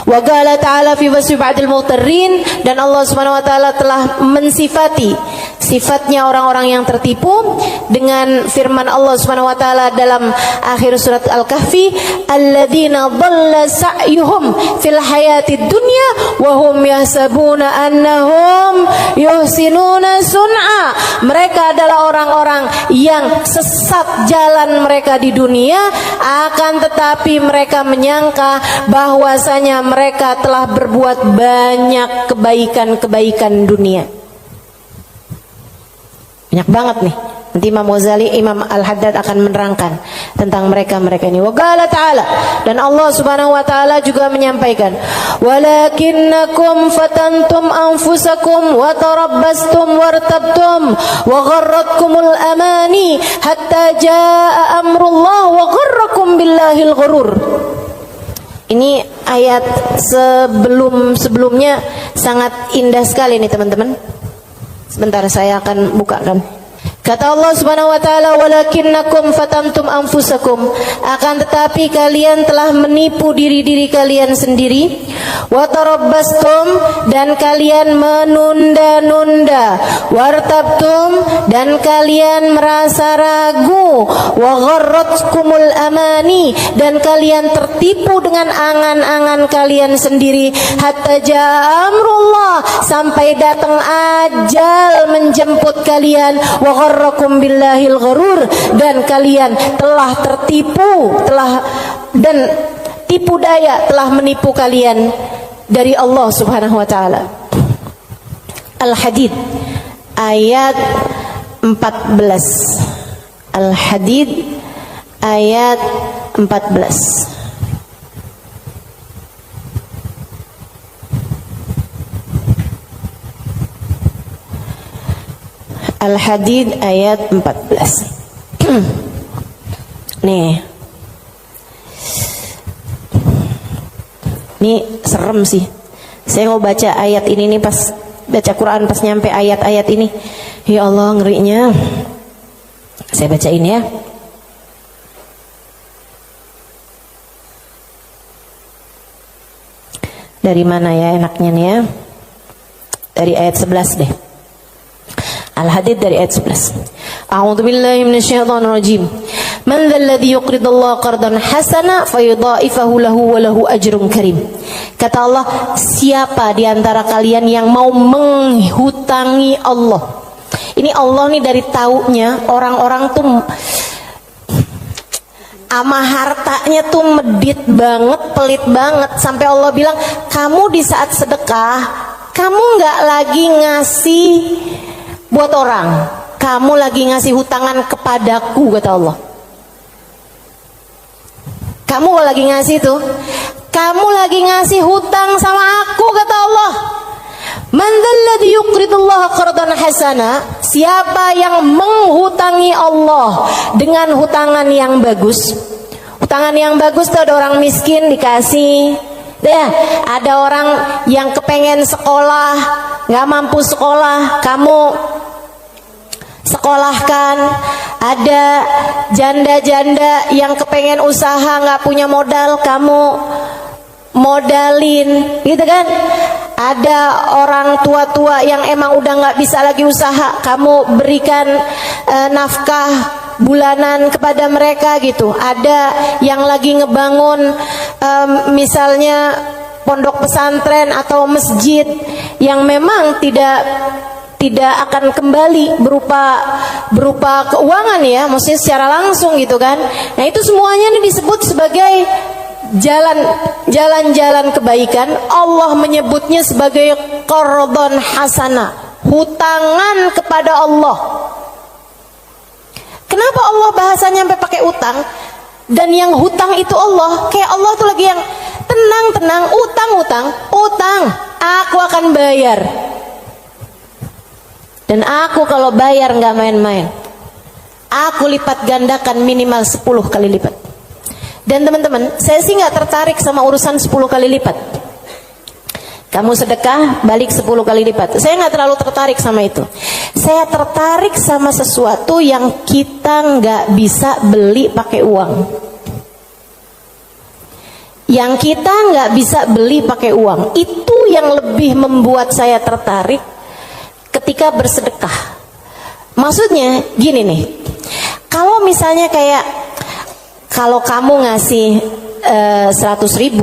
Wa qala ta'ala fi wasfi ba'dil mughtarrin, dan Allah Subhanahu wa taala telah mensifati sifatnya orang-orang yang tertipu dengan firman Allah Subhanahu wa taala dalam akhir surat Al-Kahfi, alladzina dhalla sa'yuhum fil hayatid dunya wa hum yahsabuna annahum yuhsinuna sun'a. Mereka adalah orang-orang yang sesat jalan mereka di dunia, akan tetapi mereka menyangka bahwasanya mereka telah berbuat banyak kebaikan-kebaikan dunia. Banyak banget nih. Nanti Imam Ghazali, Imam Al-Haddad akan menerangkan tentang mereka-mereka ini. Wa qala ta'ala, dan Allah Subhanahu wa taala juga menyampaikan, walakinnakum fatantum anfusakum wa tarabbastum wartabtum wa gharratkumul amani hatta jaa amrullah wa gharrakum billahil ghurur. Ini ayat sebelumnya sangat indah sekali nih teman-teman. Sebentar saya akan bukakan. Kata Allah Subhanahu wa taala, walakinnakum fatantum anfusakum, akan tetapi kalian telah menipu diri-diri kalian sendiri, wa tarabbastum, dan kalian menunda-nunda, wartabtum, dan kalian merasa ragu, wa gharratkumul amani, dan kalian tertipu dengan angan-angan kalian sendiri, hatta jaa amrullah, sampai datang ajal menjemput kalian, wa gharrakum billahil gharur, dan kalian telah tertipu, dan tipu daya telah menipu kalian dari Allah Subhanahu wa taala. Al-Hadid ayat 14. Al-Hadid ayat 14. Al-Hadid ayat 14. Nih. Ini serem sih. Saya mau baca ayat ini nih, pas baca Quran pas nyampe ayat-ayat ini. Ya Allah, ngerinya. Saya bacain ya. Dari mana ya enaknya nih ya? Dari ayat 11 deh. Al-Hadid dari ayat 11. A'udzu billahi minasyaitonir rajim. Man dzalladzi yuqridullaha qardan hasana fayudha'ifahu lahu wa lahu ajrun karim. Kata Allah, siapa di antara kalian yang mau menghutangi Allah? Ini Allah nih dari taunya orang-orang tuh ama hartanya tuh medit banget, pelit banget, sampai Allah bilang, kamu di saat sedekah, kamu nggak lagi ngasih buat orang, kamu lagi ngasih hutangan kepadaku, kata Allah. Kamu lagi ngasih tuh, kamu lagi ngasih hutang sama aku, kata Allah. Man dzalladzi yuqridullaha qardan hasana, siapa yang menghutangi Allah dengan hutangan yang bagus. Hutangan yang bagus tuh ada orang miskin dikasih. Ya, ada orang yang kepengen sekolah, nggak mampu sekolah, kamu sekolahkan. Ada janda-janda yang kepengen usaha, nggak punya modal, kamu modalin, gitu kan? Ada orang tua-tua yang emang udah nggak bisa lagi usaha, kamu berikan nafkah bulanan kepada mereka gitu. Ada yang lagi ngebangun misalnya pondok pesantren atau masjid yang memang tidak akan kembali berupa keuangan ya, maksudnya secara langsung gitu kan. Nah itu semuanya ini disebut sebagai jalan-jalan kebaikan. Allah menyebutnya sebagai qardhan hasana, hutangan kepada Allah. Kenapa Allah bahasanya sampai pakai utang? Dan yang hutang itu Allah, kayak Allah tuh lagi yang tenang, utang, aku akan bayar. Dan aku kalau bayar nggak main-main, aku lipat gandakan minimal 10 kali lipat. Dan teman-teman, saya sih nggak tertarik sama urusan 10 kali lipat. Kamu sedekah, balik 10 kali lipat. Saya nggak terlalu tertarik sama itu. Saya tertarik sama sesuatu yang kita nggak bisa beli pakai uang. Yang kita nggak bisa beli pakai uang, itu yang lebih membuat saya tertarik ketika bersedekah. Maksudnya gini nih, kalau misalnya kayak kalau kamu ngasih 100.000,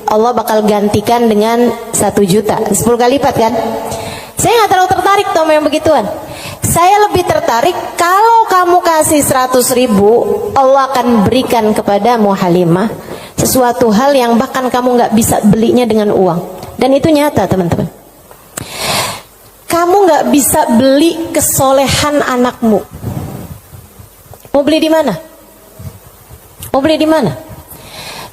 Allah bakal gantikan dengan 1 juta, 10 kali lipat kan? Saya nggak terlalu tertarik sama yang begituan. Saya lebih tertarik kalau kamu kasih 100.000, Allah akan berikan kepadamu Halimah sesuatu hal yang bahkan kamu nggak bisa belinya dengan uang. Dan itu nyata teman-teman. Kamu nggak bisa beli kesolehan anakmu. Mau beli di mana? Mau beli di mana?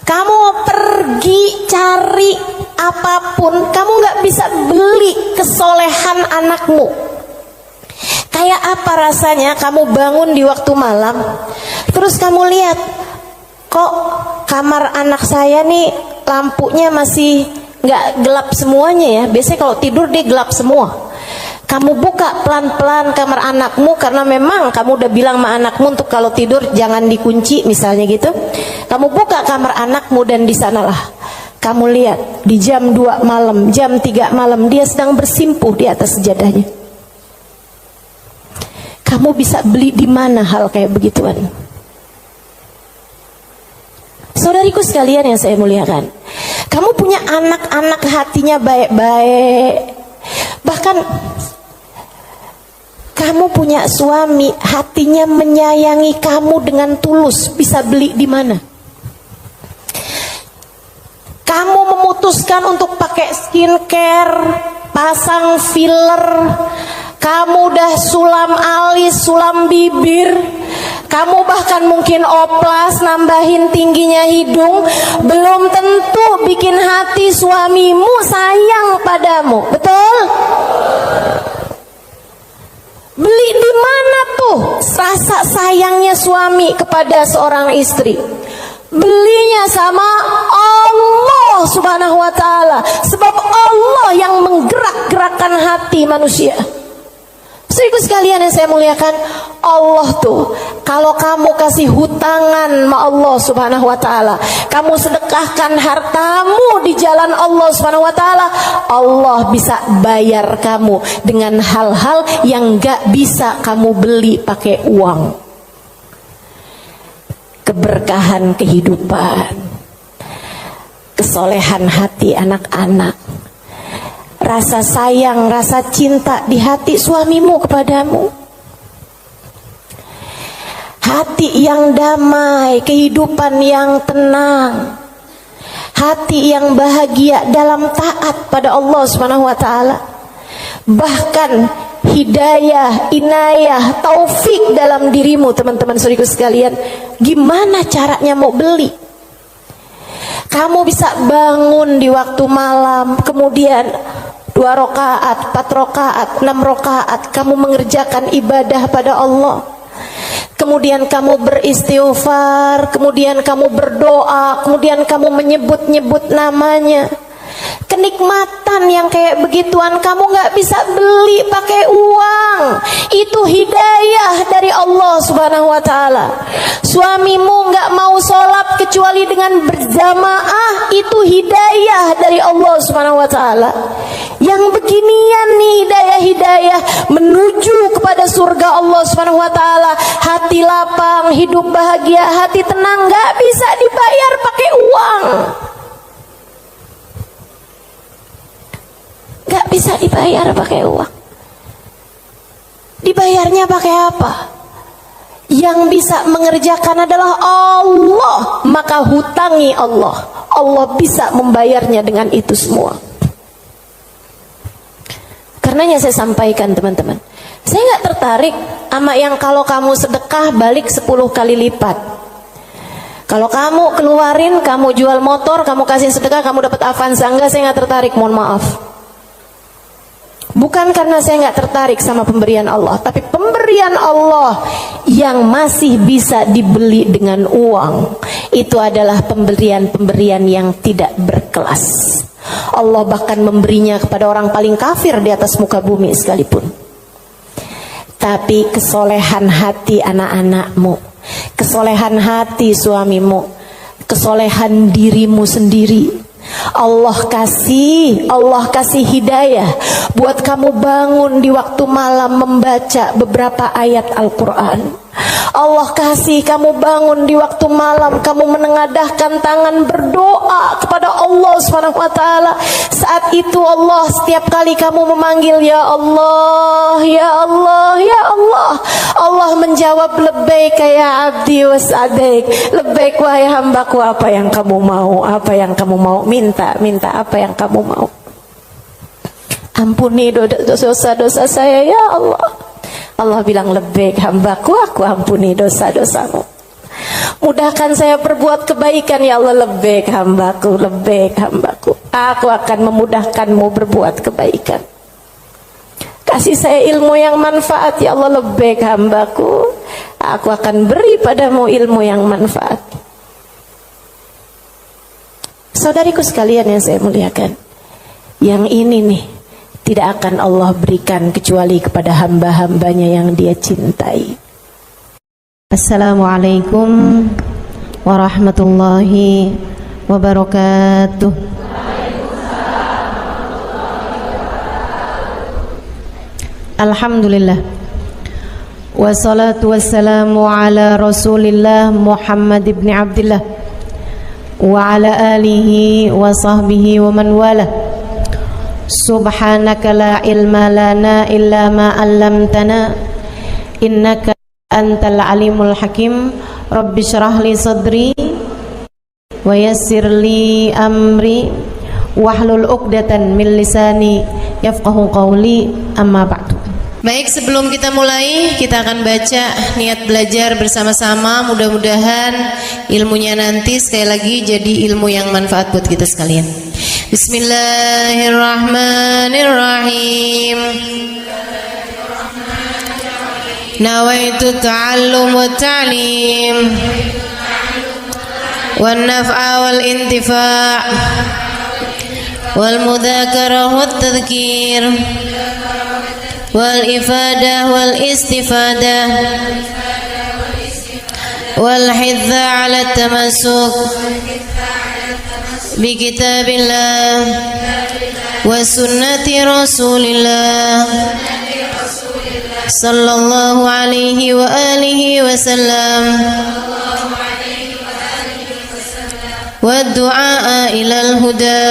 Kamu pergi cari apapun, kamu nggak bisa beli kesolehan anakmu. Kayak apa rasanya kamu bangun di waktu malam, terus kamu lihat, kok kamar anak saya nih lampunya masih nggak gelap semuanya ya. Biasanya kalau tidur dia gelap semua. Kamu buka pelan-pelan kamar anakmu, karena memang kamu udah bilang sama anakmu untuk kalau tidur jangan dikunci misalnya gitu. Kamu buka kamar anakmu dan di sanalah kamu lihat di jam 2 malam, jam 3 malam dia sedang bersimpuh di atas sejadahnya. Kamu bisa beli di mana hal kayak begituan? Saudariku sekalian yang saya muliakan, kamu punya anak-anak hatinya baik-baik. Bahkan kamu punya suami hatinya menyayangi kamu dengan tulus, bisa beli di mana? Kamu memutuskan untuk pakai skincare, pasang filler, kamu udah sulam alis, sulam bibir, kamu bahkan mungkin oplas, nambahin tingginya hidung, belum tentu bikin hati suamimu sayang padamu, betul? Beli di mana tuh rasa sayangnya suami kepada seorang istri? Belinya sama Allah Subhanahu wa ta'ala. Sebab Allah yang menggerak-gerakkan hati manusia. Saudaraku sekalian yang saya muliakan, Allah tuh kalau kamu kasih hutangan sama Allah Subhanahu wa ta'ala, kamu sedekahkan hartamu di jalan Allah Subhanahu wa ta'ala, Allah bisa bayar kamu dengan hal-hal yang gak bisa kamu beli pakai uang. Keberkahan kehidupan, kesolehan hati anak-anak, rasa sayang, rasa cinta di hati suamimu kepadamu, hati yang damai, kehidupan yang tenang, hati yang bahagia dalam taat pada Allah Subhanahu wa ta'ala. Bahkan hidayah, inayah, taufik dalam dirimu, teman-teman saudaraku sekalian. Gimana caranya mau beli? Kamu bisa bangun di waktu malam, kemudian 2 rakaat, 4 rakaat, 6 rakaat kamu mengerjakan ibadah pada Allah. Kemudian kamu beristighfar, kemudian kamu berdoa, kemudian kamu menyebut-nyebut namanya. Kenikmatan yang kayak begituan kamu gak bisa beli pakai uang. Itu hidayah dari Allah Subhanahu wa ta'ala. Suamimu gak mau sholat kecuali dengan berjamaah, itu hidayah dari Allah Subhanahu wa ta'ala. Yang beginian nih hidayah-hidayah menuju kepada surga Allah Subhanahu wa ta'ala. Hati lapang, hidup bahagia, hati tenang, gak bisa dibayar pakai uang. Gak bisa dibayar pakai uang. Dibayarnya pakai apa? Yang bisa mengerjakan adalah Allah. Maka hutangi Allah. Allah bisa membayarnya dengan itu semua. Karenanya saya sampaikan teman-teman, saya gak tertarik sama yang kalau kamu sedekah balik 10 kali lipat. Kalau kamu keluarin, kamu jual motor, kamu kasih sedekah, kamu dapat Avanza. Enggak, saya gak tertarik, mohon maaf. Bukan karena saya nggak tertarik sama pemberian Allah, tapi pemberian Allah yang masih bisa dibeli dengan uang, itu adalah pemberian-pemberian yang tidak berkelas. Allah bahkan memberinya kepada orang paling kafir di atas muka bumi sekalipun. Tapi kesolehan hati anak-anakmu, kesolehan hati suamimu, kesolehan dirimu sendiri, Allah kasih hidayah buat kamu bangun di waktu malam membaca beberapa ayat Al-Quran. Allah kasih kamu bangun di waktu malam, kamu menengadahkan tangan berdoa kepada Allah SWT. Saat itu Allah, setiap kali kamu memanggil ya Allah, ya Allah, ya Allah, Allah menjawab labbaik ya abdi was'adaik, labbaik wahai hambaku, apa yang kamu mau, apa yang kamu mau, minta apa yang kamu mau. Ampuni dosa-dosa saya ya Allah. Allah bilang labbaik hambaku, aku ampuni dosa-dosamu. Mudahkan saya berbuat kebaikan ya Allah, labbaik hambaku, labbaik hambaku. Aku akan memudahkanmu berbuat kebaikan. Kasih saya ilmu yang manfaat ya Allah, labbaik hambaku. Aku akan beri padamu ilmu yang manfaat. Saudariku sekalian yang saya muliakan, yang ini nih tidak akan Allah berikan kecuali kepada hamba-hambanya yang Dia cintai. Assalamualaikum warahmatullahi wabarakatuh. Alhamdulillah, wassalatu wassalamu ala Rasulillah Muhammad ibn Abdillah wa ala alihi wa sahbihi wa man wala. Subhanaka la ilma lana illa ma 'allamtana innaka antal alimul hakim. Rabbi syrah li sadri wa yassir li amri wahlul 'uqdatan min lisani yafqahu qawli, amma ba'du. Baik, sebelum kita mulai, kita akan baca niat belajar bersama-sama. Mudah-mudahan ilmunya nanti sekali lagi jadi ilmu yang manfaat buat kita sekalian. Bismillahirrahmanirrahim. Nawaitu ta'allum wa ta'lim wan naf'a wal intifa' wal mudzakarah wat tadhkir wal ifadah wal istifadah wal hidza 'ala tamassuk bi kitabillah wa sunnati rasulillah sallallahu alaihi wa alihi wasallam wa du'a ilal huda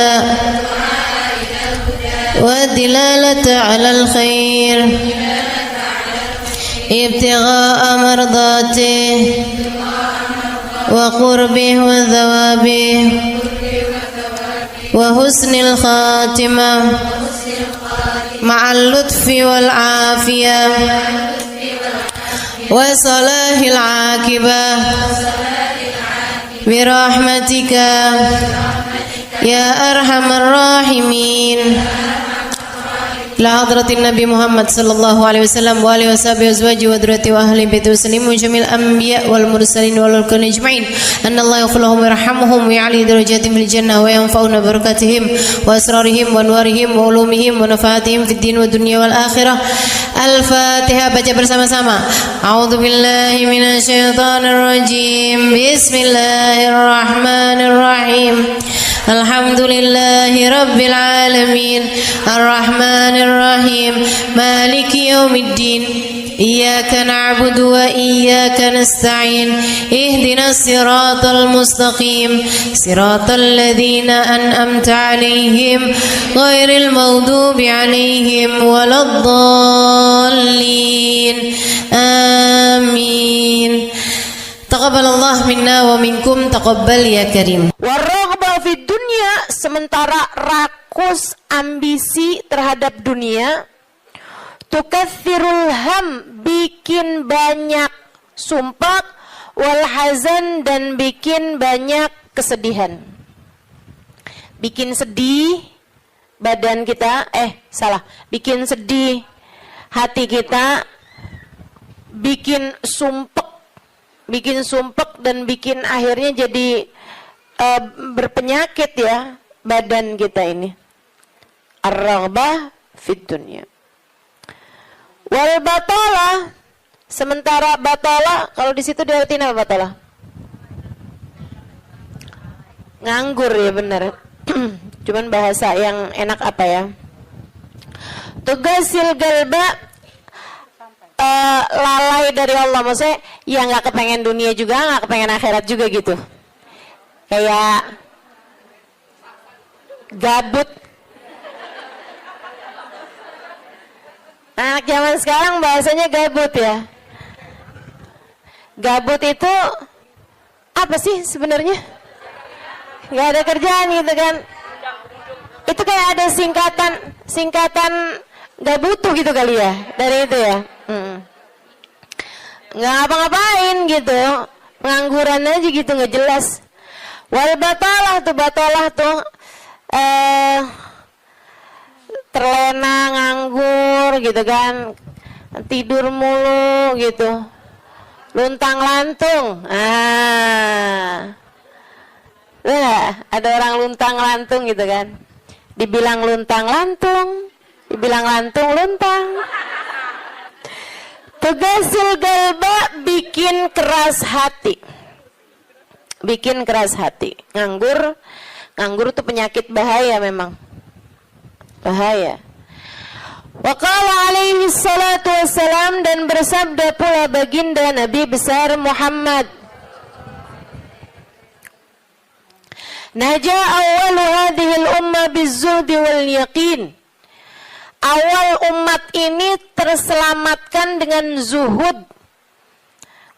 والدلالة على الخير ابتغاء مرضاته وقربه وثوابه وحسن الخاتمة مع اللطف والعافية وصلاح العاقبة برحمتك يا أرحم الراحمين. La hadratin Nabi Muhammad sallallahu alaihi wasallam wa alihi washabihi azwaji wa dzurriyyati wa ahli baiti muslimin jamil anbiya wal mursalin wal kulli ajma'in. Anna Allah yaghfir lahum wa yarhamhum wa ya'li darajatihim fil jannah wa yanfa'una barakatihim wa asrarihim wa anwarihim wa ulumihim wa nafaatihim fid din wa dunya wal akhirah. Al-Fatihah, baca bersama-sama. A'udzu billahi minasy syaithanir rajim. Bismillahirrahmanirrahim. Alhamdulillahi rabbil alamin. Ar-Rahmanir Rahim. Maliki yaumiddin. Iyyaka na'budu wa iyyaka nasta'in. Ihdinas siratal mustaqim. Siratal ladzina an'amta 'alaihim ghairil maghdubi 'alaihim waladdallin. Amin. Taqabbalallah minna wa minkum, taqabbal ya karim. Warraghba fid dunya, sementara rakus ambisi terhadap dunia, tukathirul ham, bikin banyak sumpah, wal hazan, dan bikin banyak kesedihan. Bikin sedih badan kita, bikin sedih hati kita, bikin sumpek dan bikin akhirnya jadi berpenyakit ya badan kita ini. Ar-raghbah fid dunya. Wal batalah, sementara batalah, kalau di situ diartiin apa batalah? Nganggur ya, benar. Cuman bahasa yang enak apa ya? Tugasil galba, lalai dari Allah, maksudnya ya nggak kepengen dunia juga, nggak kepengen akhirat juga gitu, kayak gabut. Anak zaman sekarang bahasanya gabut ya. Gabut itu apa sih sebenarnya? Nggak ada kerjaan gitu kan? Itu kayak ada singkatan nggak butuh gitu kali ya dari itu ya. Nggak ngapa-ngapain gitu, pengangguran aja gitu, nggak jelas. Wal batalah tuh terlena, nganggur gitu kan, tidur mulu gitu, luntang lantung. Nah, ada orang luntang-lantung gitu kan. Dibilang luntang-lantung, dibilang lantung-luntang. Tugasul galba, bikin keras hati. Bikin keras hati. Nganggur tuh penyakit bahaya memang. Bahaya. Wa qala alaihi salatu wassalam, dan bersabda pula baginda Nabi besar Muhammad, Naja awalu hadhil umma bizzuhdi wal yaqin. Awal umat ini terselamatkan dengan zuhud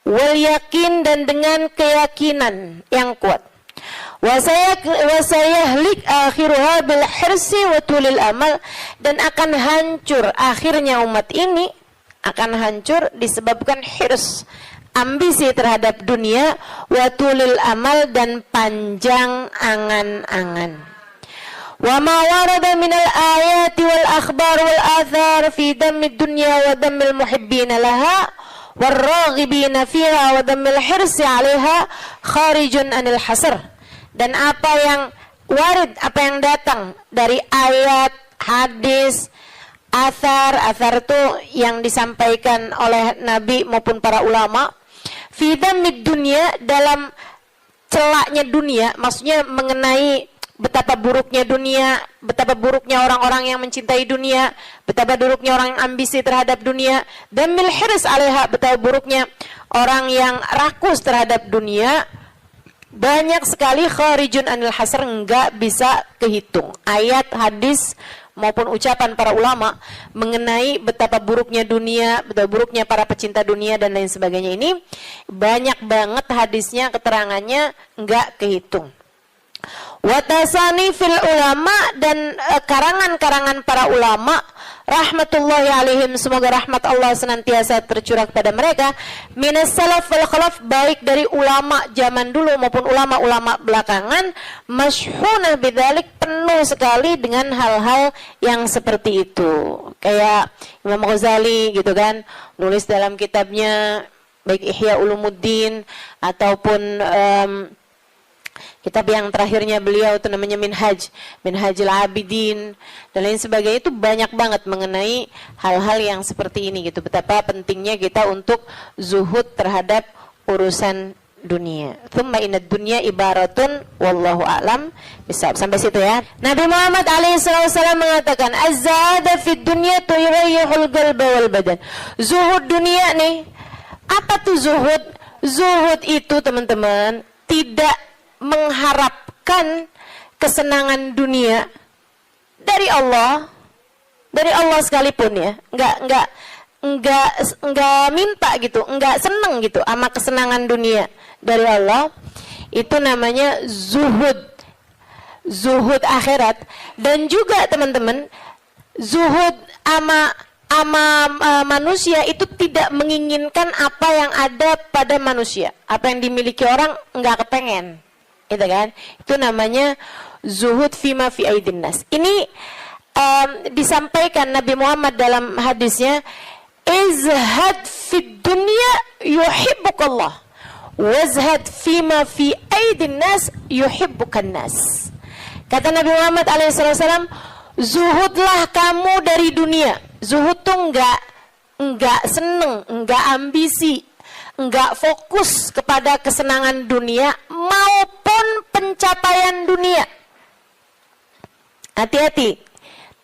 wal yakin, dan dengan keyakinan yang kuat. Wasayahlik akhiruha bil hirsi wa tulil amal, dan akan hancur akhirnya umat ini, akan hancur disebabkan hirs, ambisi terhadap dunia, wa tulil amal, dan panjang angan-angan. Wa ma warada minal ayati wal akhbar wal athar fi dammid dunya wa dammil muhibbina laha warraghibina fiha wa dammil hirsi 'alaiha kharijun anil hasr. Dan apa yang warid, apa yang datang dari ayat, hadis, athar itu yang disampaikan oleh Nabi maupun para ulama, fi dammid dunya, dalam celaknya dunia, maksudnya mengenai betapa buruknya dunia, betapa buruknya orang-orang yang mencintai dunia, betapa buruknya orang yang ambisi terhadap dunia, dan mil hirs 'alaiha, betapa buruknya orang yang rakus terhadap dunia. Banyak sekali kharijun anil hasr, enggak bisa kehitung. Ayat, hadis maupun ucapan para ulama mengenai betapa buruknya dunia, betapa buruknya para pecinta dunia dan lain sebagainya, ini banyak banget hadisnya, keterangannya enggak kehitung. Watasani fil ulama, dan karangan-karangan para ulama rahmatullahi alaihim, semoga rahmat Allah senantiasa tercurah kepada mereka, minas salaf wal khalaf, baik dari ulama zaman dulu maupun ulama-ulama belakangan, masyhunah bidzalik, penuh sekali dengan hal-hal yang seperti itu. Kayak Imam Ghazali gitu kan, nulis dalam kitabnya baik Ihya Ulumuddin ataupun kitab yang terakhirnya beliau itu namanya Minhajul Abidin dan lain sebagainya, itu banyak banget mengenai hal-hal yang seperti ini gitu. Betapa pentingnya kita untuk zuhud terhadap urusan dunia. Tsumma inad dunya ibaratun wallahu a'lam bisawab. Sampai situ ya. Nabi Muhammad alaihissalam mengatakan, az-zahada fid dunya tuyrayyihul qalba wal badan. Zuhud dunia nih. Apa tuh zuhud? Zuhud itu teman-teman tidak mengharapkan kesenangan dunia dari Allah sekalipun ya, enggak minta gitu, enggak seneng gitu sama kesenangan dunia dari Allah. Itu namanya zuhud akhirat. Dan juga teman-teman, zuhud ama manusia itu tidak menginginkan apa yang ada pada manusia, apa yang dimiliki orang enggak kepengen. Gitu kan? Itu namanya zuhud fima fi aidin nas. Ini disampaikan Nabi Muhammad dalam hadisnya, izhad fid dunya yuhibbukallah, wazhad fima fi aidin nas yuhibbukan nas. Kata Nabi Muhammad alaihissalam, zuhudlah kamu dari dunia. Zuhud tuh enggak seneng, enggak ambisi, enggak fokus kepada kesenangan dunia maupun pencapaian dunia. Hati-hati,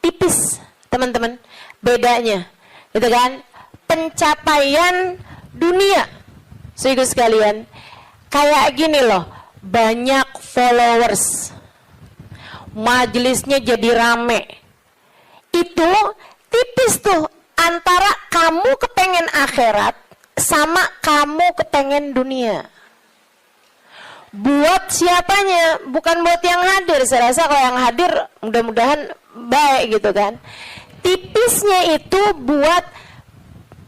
tipis teman-teman bedanya, gitu kan? Pencapaian dunia, saudara sekalian, kayak gini loh, banyak followers, majelisnya jadi rame, itu tipis tuh antara kamu kepengen akhirat sama kamu kepengen dunia. Buat siapanya? Bukan buat yang hadir. Saya rasa kalau yang hadir mudah-mudahan baik gitu kan. Tipisnya itu buat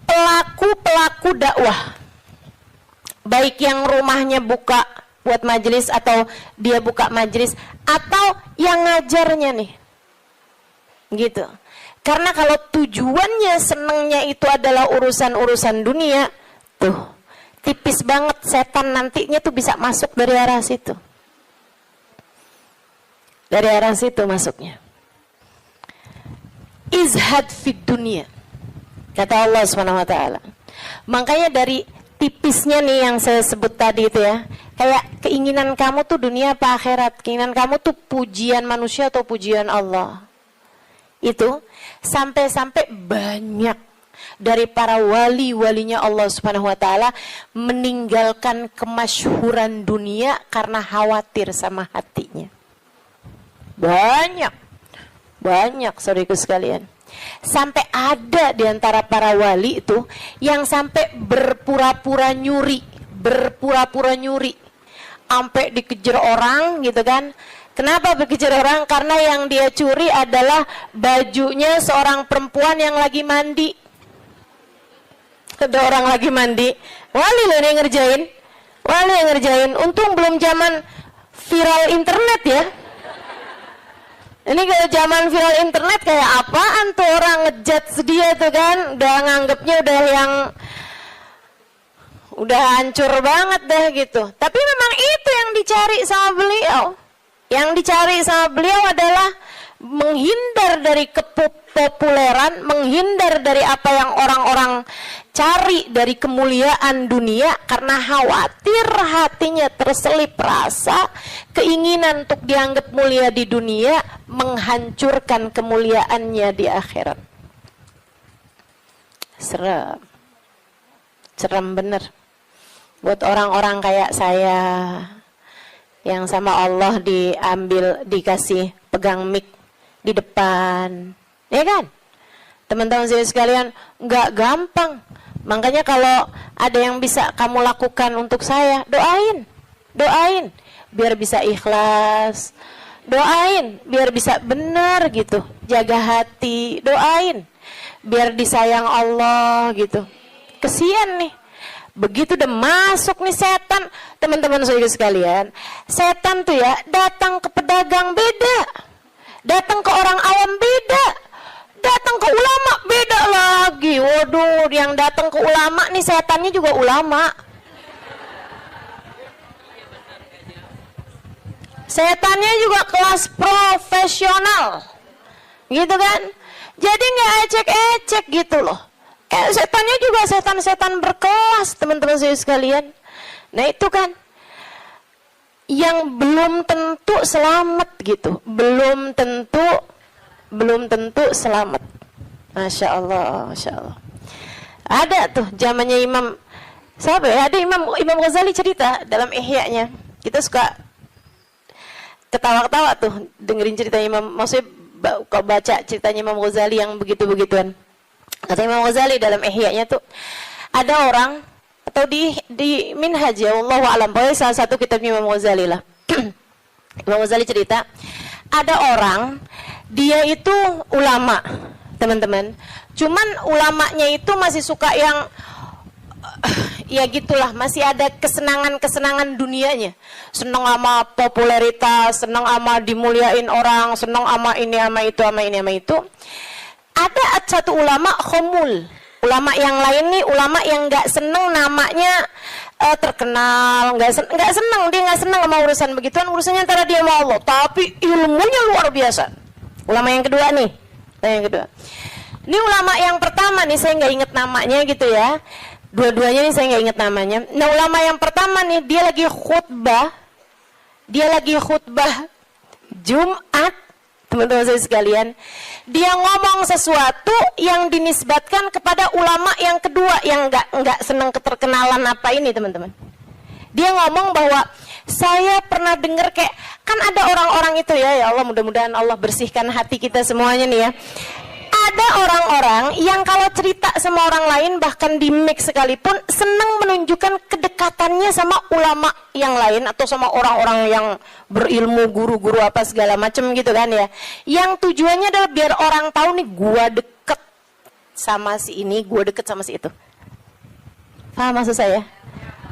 pelaku-pelaku dakwah, baik yang rumahnya buka buat majelis atau dia buka majelis, atau yang ngajarnya nih gitu. Karena kalau tujuannya senengnya itu adalah urusan-urusan dunia, tuh tipis banget setan nantinya tuh bisa masuk dari arah situ. Dari arah situ masuknya. Izhad fid dunia, kata Allah SWT. Makanya dari tipisnya nih yang saya sebut tadi itu ya, kayak keinginan kamu tuh dunia apa akhirat, keinginan kamu tuh pujian manusia atau pujian Allah. Itu sampai-sampai banyak dari para wali-walinya Allah SWT meninggalkan kemasyhuran dunia karena khawatir sama hatinya. Banyak saudaraku sekalian. Sampai ada di antara para wali itu yang sampai berpura-pura nyuri. Sampai dikejar orang gitu kan. Kenapa dikejar orang? Karena yang dia curi adalah bajunya seorang perempuan yang lagi mandi. Ada orang lagi mandi. Wali loh yang ngerjain. Untung belum zaman viral internet ya. Ini kalau zaman viral internet kayak apaan tuh orang ngejudge dia tuh kan, udah nganggepnya udah hancur banget dah gitu. Tapi memang itu yang dicari sama beliau. Yang dicari sama beliau adalah menghindar dari kepopuleran, menghindar dari apa yang orang-orang cari dari kemuliaan dunia karena khawatir hatinya terselip rasa keinginan untuk dianggap mulia di dunia menghancurkan kemuliaannya di akhirat. Serem bener buat orang-orang kayak saya yang sama Allah dikasih pegang mic di depan, ya kan? Teman-teman saya sekalian, nggak gampang. Makanya kalau ada yang bisa kamu lakukan untuk saya, doain, biar bisa ikhlas, doain, biar bisa benar gitu, jaga hati, doain, biar disayang Allah gitu. Kesian nih, begitu udah masuk nih setan, teman-teman saya sekalian, setan tuh ya datang ke pedagang beda, datang ke orang awam beda, datang ke ulama beda lagi. Waduh, yang datang ke ulama nih setannya juga ulama. Setannya juga kelas profesional, gitu kan? Jadi nggak ecek-ecek gitu loh. Setannya juga setan-setan berkelas, teman-teman saya sekalian. Nah itu kan yang belum tentu selamat gitu, belum tentu selamat. Masya Allah. Ada tuh zamannya Imam siapa ya? Ada Imam Ghazali cerita dalam Ihya-nya. Kita suka ketawa-ketawa tuh dengerin cerita Imam. Maksudnya kalau baca ceritanya Imam Ghazali yang begitu-begituan. Kata Imam Ghazali dalam Ihya-nya tuh ada orang atau di Minhaj ya, wallahu a'lam, pokoknya salah satu kitabnya Imam Ghazali lah. Imam Ghazali cerita ada orang, dia itu ulama, teman-teman. Cuman ulamanya itu masih suka yang ya gitulah, masih ada kesenangan dunianya. Senang sama popularitas, senang sama dimuliain orang, senang sama ini sama itu. Ada satu ulama khomul. Ulama yang lain nih, ulama yang nggak seneng namanya terkenal, nggak seneng, dia nggak seneng sama urusan begituan, urusannya antara dia sama Allah, tapi ilmunya luar biasa. Ulama yang kedua nih, ini ulama yang pertama nih, saya nggak inget namanya gitu ya, dua-duanya nih saya nggak inget namanya. Nah ulama yang pertama nih, dia lagi khutbah Jumat, teman-teman saya sekalian, dia ngomong sesuatu yang dinisbatkan kepada ulama yang kedua yang nggak senang keterkenalan apa ini, teman-teman. Dia ngomong bahwa saya pernah dengar kayak kan ada orang-orang itu ya Allah, mudah-mudahan Allah bersihkan hati kita semuanya nih ya. Ada orang-orang yang kalau cerita sama orang lain bahkan di mix sekalipun senang menunjukkan kedekatannya sama ulama yang lain atau sama orang-orang yang berilmu, guru-guru apa segala macam gitu kan ya. Yang tujuannya adalah biar orang tahu nih gua deket sama si ini, gua deket sama si itu. Paham maksud saya?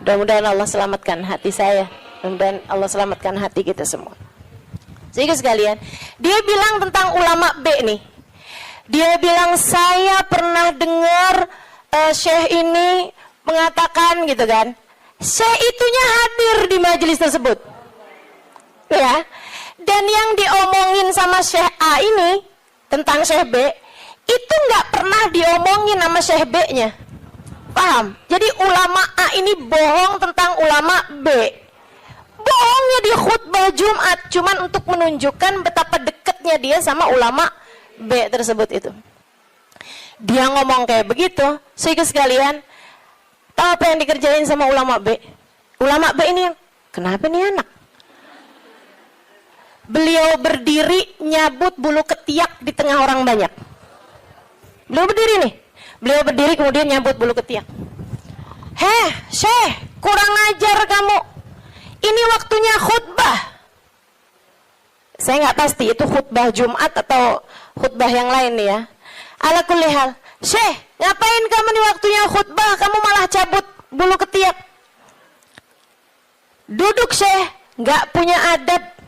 Mudah-mudahan Allah selamatkan hati saya. Mudah-mudahan Allah selamatkan hati kita semua. Sehingga sekalian, dia bilang tentang ulama B nih. Dia bilang, saya pernah dengar syekh ini mengatakan gitu kan. Syekh itunya hadir di majelis tersebut. Ya. Dan yang diomongin sama Syekh A ini tentang Syekh B itu nggak pernah diomongin sama Syekh B-nya. Paham? Jadi ulama A ini bohong tentang ulama B. Bohongnya di khutbah Jumat cuman untuk menunjukkan betapa dekatnya dia sama ulama B tersebut itu. Dia ngomong kayak begitu, sehingga sekalian, tahu apa yang dikerjain sama ulama B? Ulama B ini, kenapa nih anak? Beliau berdiri nyabut bulu ketiak di tengah orang banyak. Beliau berdiri nih. Beliau berdiri kemudian nyabut bulu ketiak. Heh, Syekh, kurang ajar kamu. Ini waktunya khutbah. Saya nggak pasti itu khutbah Jumat atau khutbah yang lain nih ya. Ala kulli hal. Syekh, ngapain kamu di waktunya khutbah? Kamu malah cabut bulu ketiak. Duduk Syekh, nggak punya adab.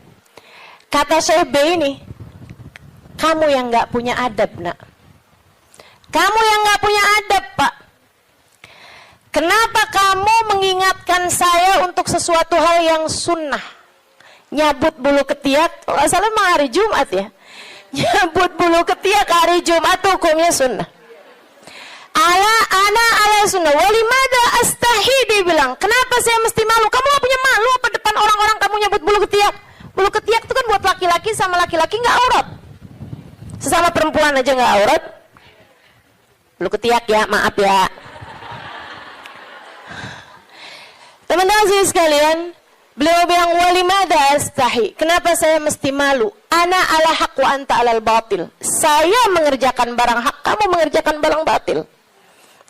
Kata Syekh B ini, kamu yang nggak punya adab nak. Kamu yang nggak punya adab pak. Kenapa kamu mengingatkan saya untuk sesuatu hal yang sunnah? Nyabut bulu ketiak, kalau salah mah hari Jumat ya. Nyabut bulu ketiak hari Jumat hukumnya sunnah. Ala sunnah. Walimada astahi, dia bilang. Kenapa saya mesti malu? Kamu gak punya malu apa depan orang-orang kamu nyabut bulu ketiak? Bulu ketiak itu kan buat laki-laki sama laki-laki nggak aurat. Sesama perempuan aja nggak aurat. Bulu ketiak ya, maaf ya. Teman-teman sekalian, beliau bilang walimada astahi. Kenapa saya mesti malu? Ana ala haq wa anta alal batil. Saya mengerjakan barang hak, kamu mengerjakan barang batil.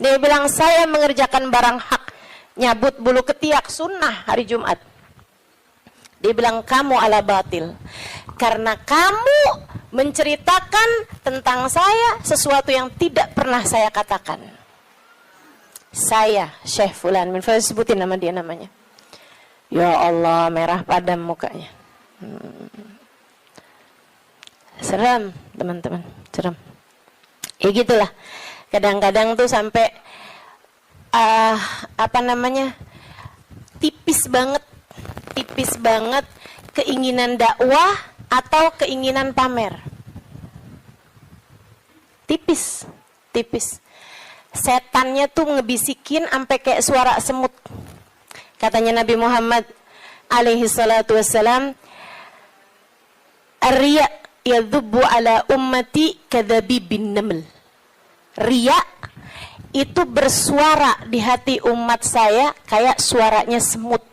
Dia bilang saya mengerjakan barang hak, nyabut bulu ketiak sunnah hari Jumat. Dia bilang kamu ala batil. Karena kamu menceritakan tentang saya sesuatu yang tidak pernah saya katakan. Saya Syekh Fulan min Fulan, sebutin nama dia namanya. Ya Allah, merah padam mukanya. Seram teman-teman, seram. Ya gitulah. Kadang-kadang tuh sampai tipis banget keinginan dakwah atau keinginan pamer. Tipis. Setannya tuh ngebisikin sampai kayak suara semut. Katanya Nabi Muhammad alaihi salatu wassalam, "Ar-riya yadhubbu ala ummati kadhabibin naml." Riya itu bersuara di hati umat saya kayak suaranya semut.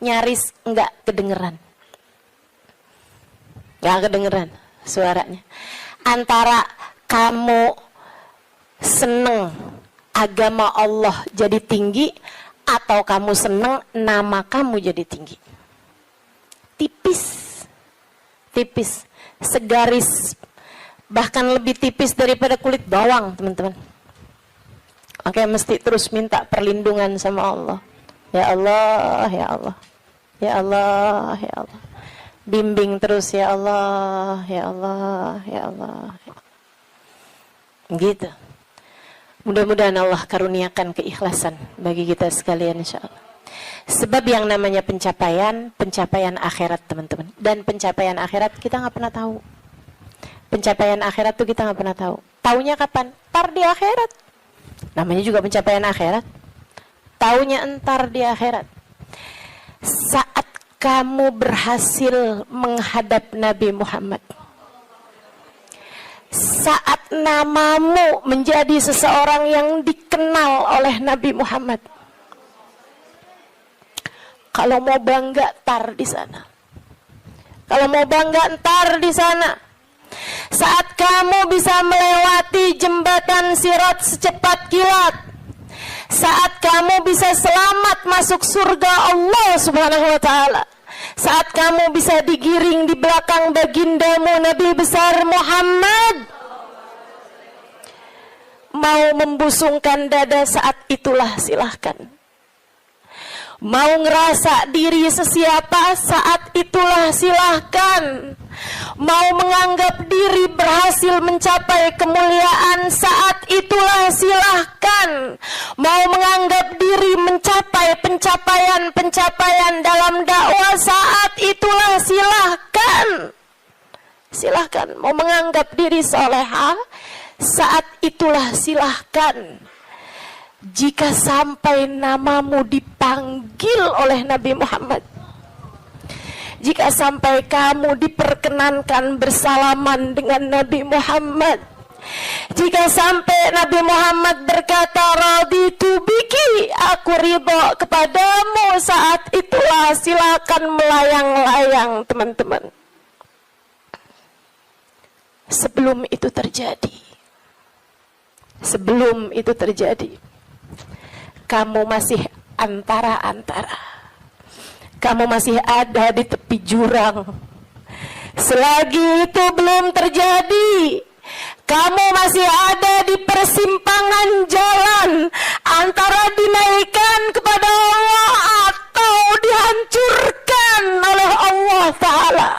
Nyaris enggak kedengeran. Enggak kedengeran suaranya. Antara kamu seneng agama Allah jadi tinggi atau kamu seneng nama kamu jadi tinggi. Tipis, segaris, bahkan lebih tipis daripada kulit bawang, teman-teman. Oke, mesti terus minta perlindungan sama Allah. Ya Allah, ya Allah. Ya Allah, ya Allah. Bimbing terus ya Allah, ya Allah, ya Allah. Gitu. Mudah-mudahan Allah karuniakan keikhlasan bagi kita sekalian insyaallah. Sebab yang namanya pencapaian akhirat teman-teman. Dan pencapaian akhirat kita nggak pernah tahu. Pencapaian akhirat tuh kita nggak pernah tahu. Taunya kapan? Entar di akhirat. Namanya juga pencapaian akhirat. Taunya entar di akhirat. Saat kamu berhasil menghadap Nabi Muhammad. Saat namamu menjadi seseorang yang dikenal oleh Nabi Muhammad. Kalau mau bangga, tar di sana. Kalau mau bangga, ntar di sana. Saat kamu bisa melewati jembatan Sirat secepat kilat. Saat kamu bisa selamat masuk surga Allah Subhanahu wa ta'ala. Saat kamu bisa digiring di belakang bagindamu Nabi besar Muhammad. Mau membusungkan dada saat itulah silahkan. Mau ngerasa diri sesiapa saat itulah silahkan. Mau menganggap diri berhasil mencapai kemuliaan saat itulah silahkan. Mau menganggap diri mencapai pencapaian dalam dakwah saat itulah silahkan. silahkan. Mau menganggap diri soleha, saat itulah silahkan. Jika sampai namamu dipanggil oleh Nabi Muhammad, jika sampai kamu diperkenankan bersalaman dengan Nabi Muhammad, jika sampai Nabi Muhammad berkata raditu biki, aku ridho kepadamu, saat itulah silakan melayang-layang teman-teman. Sebelum itu terjadi, kamu masih antara-antara, kamu masih ada di tepi jurang. Selagi itu belum terjadi, kamu masih ada di persimpangan jalan antara dinaikkan kepada Allah atau dihancurkan oleh Allah Ta'ala.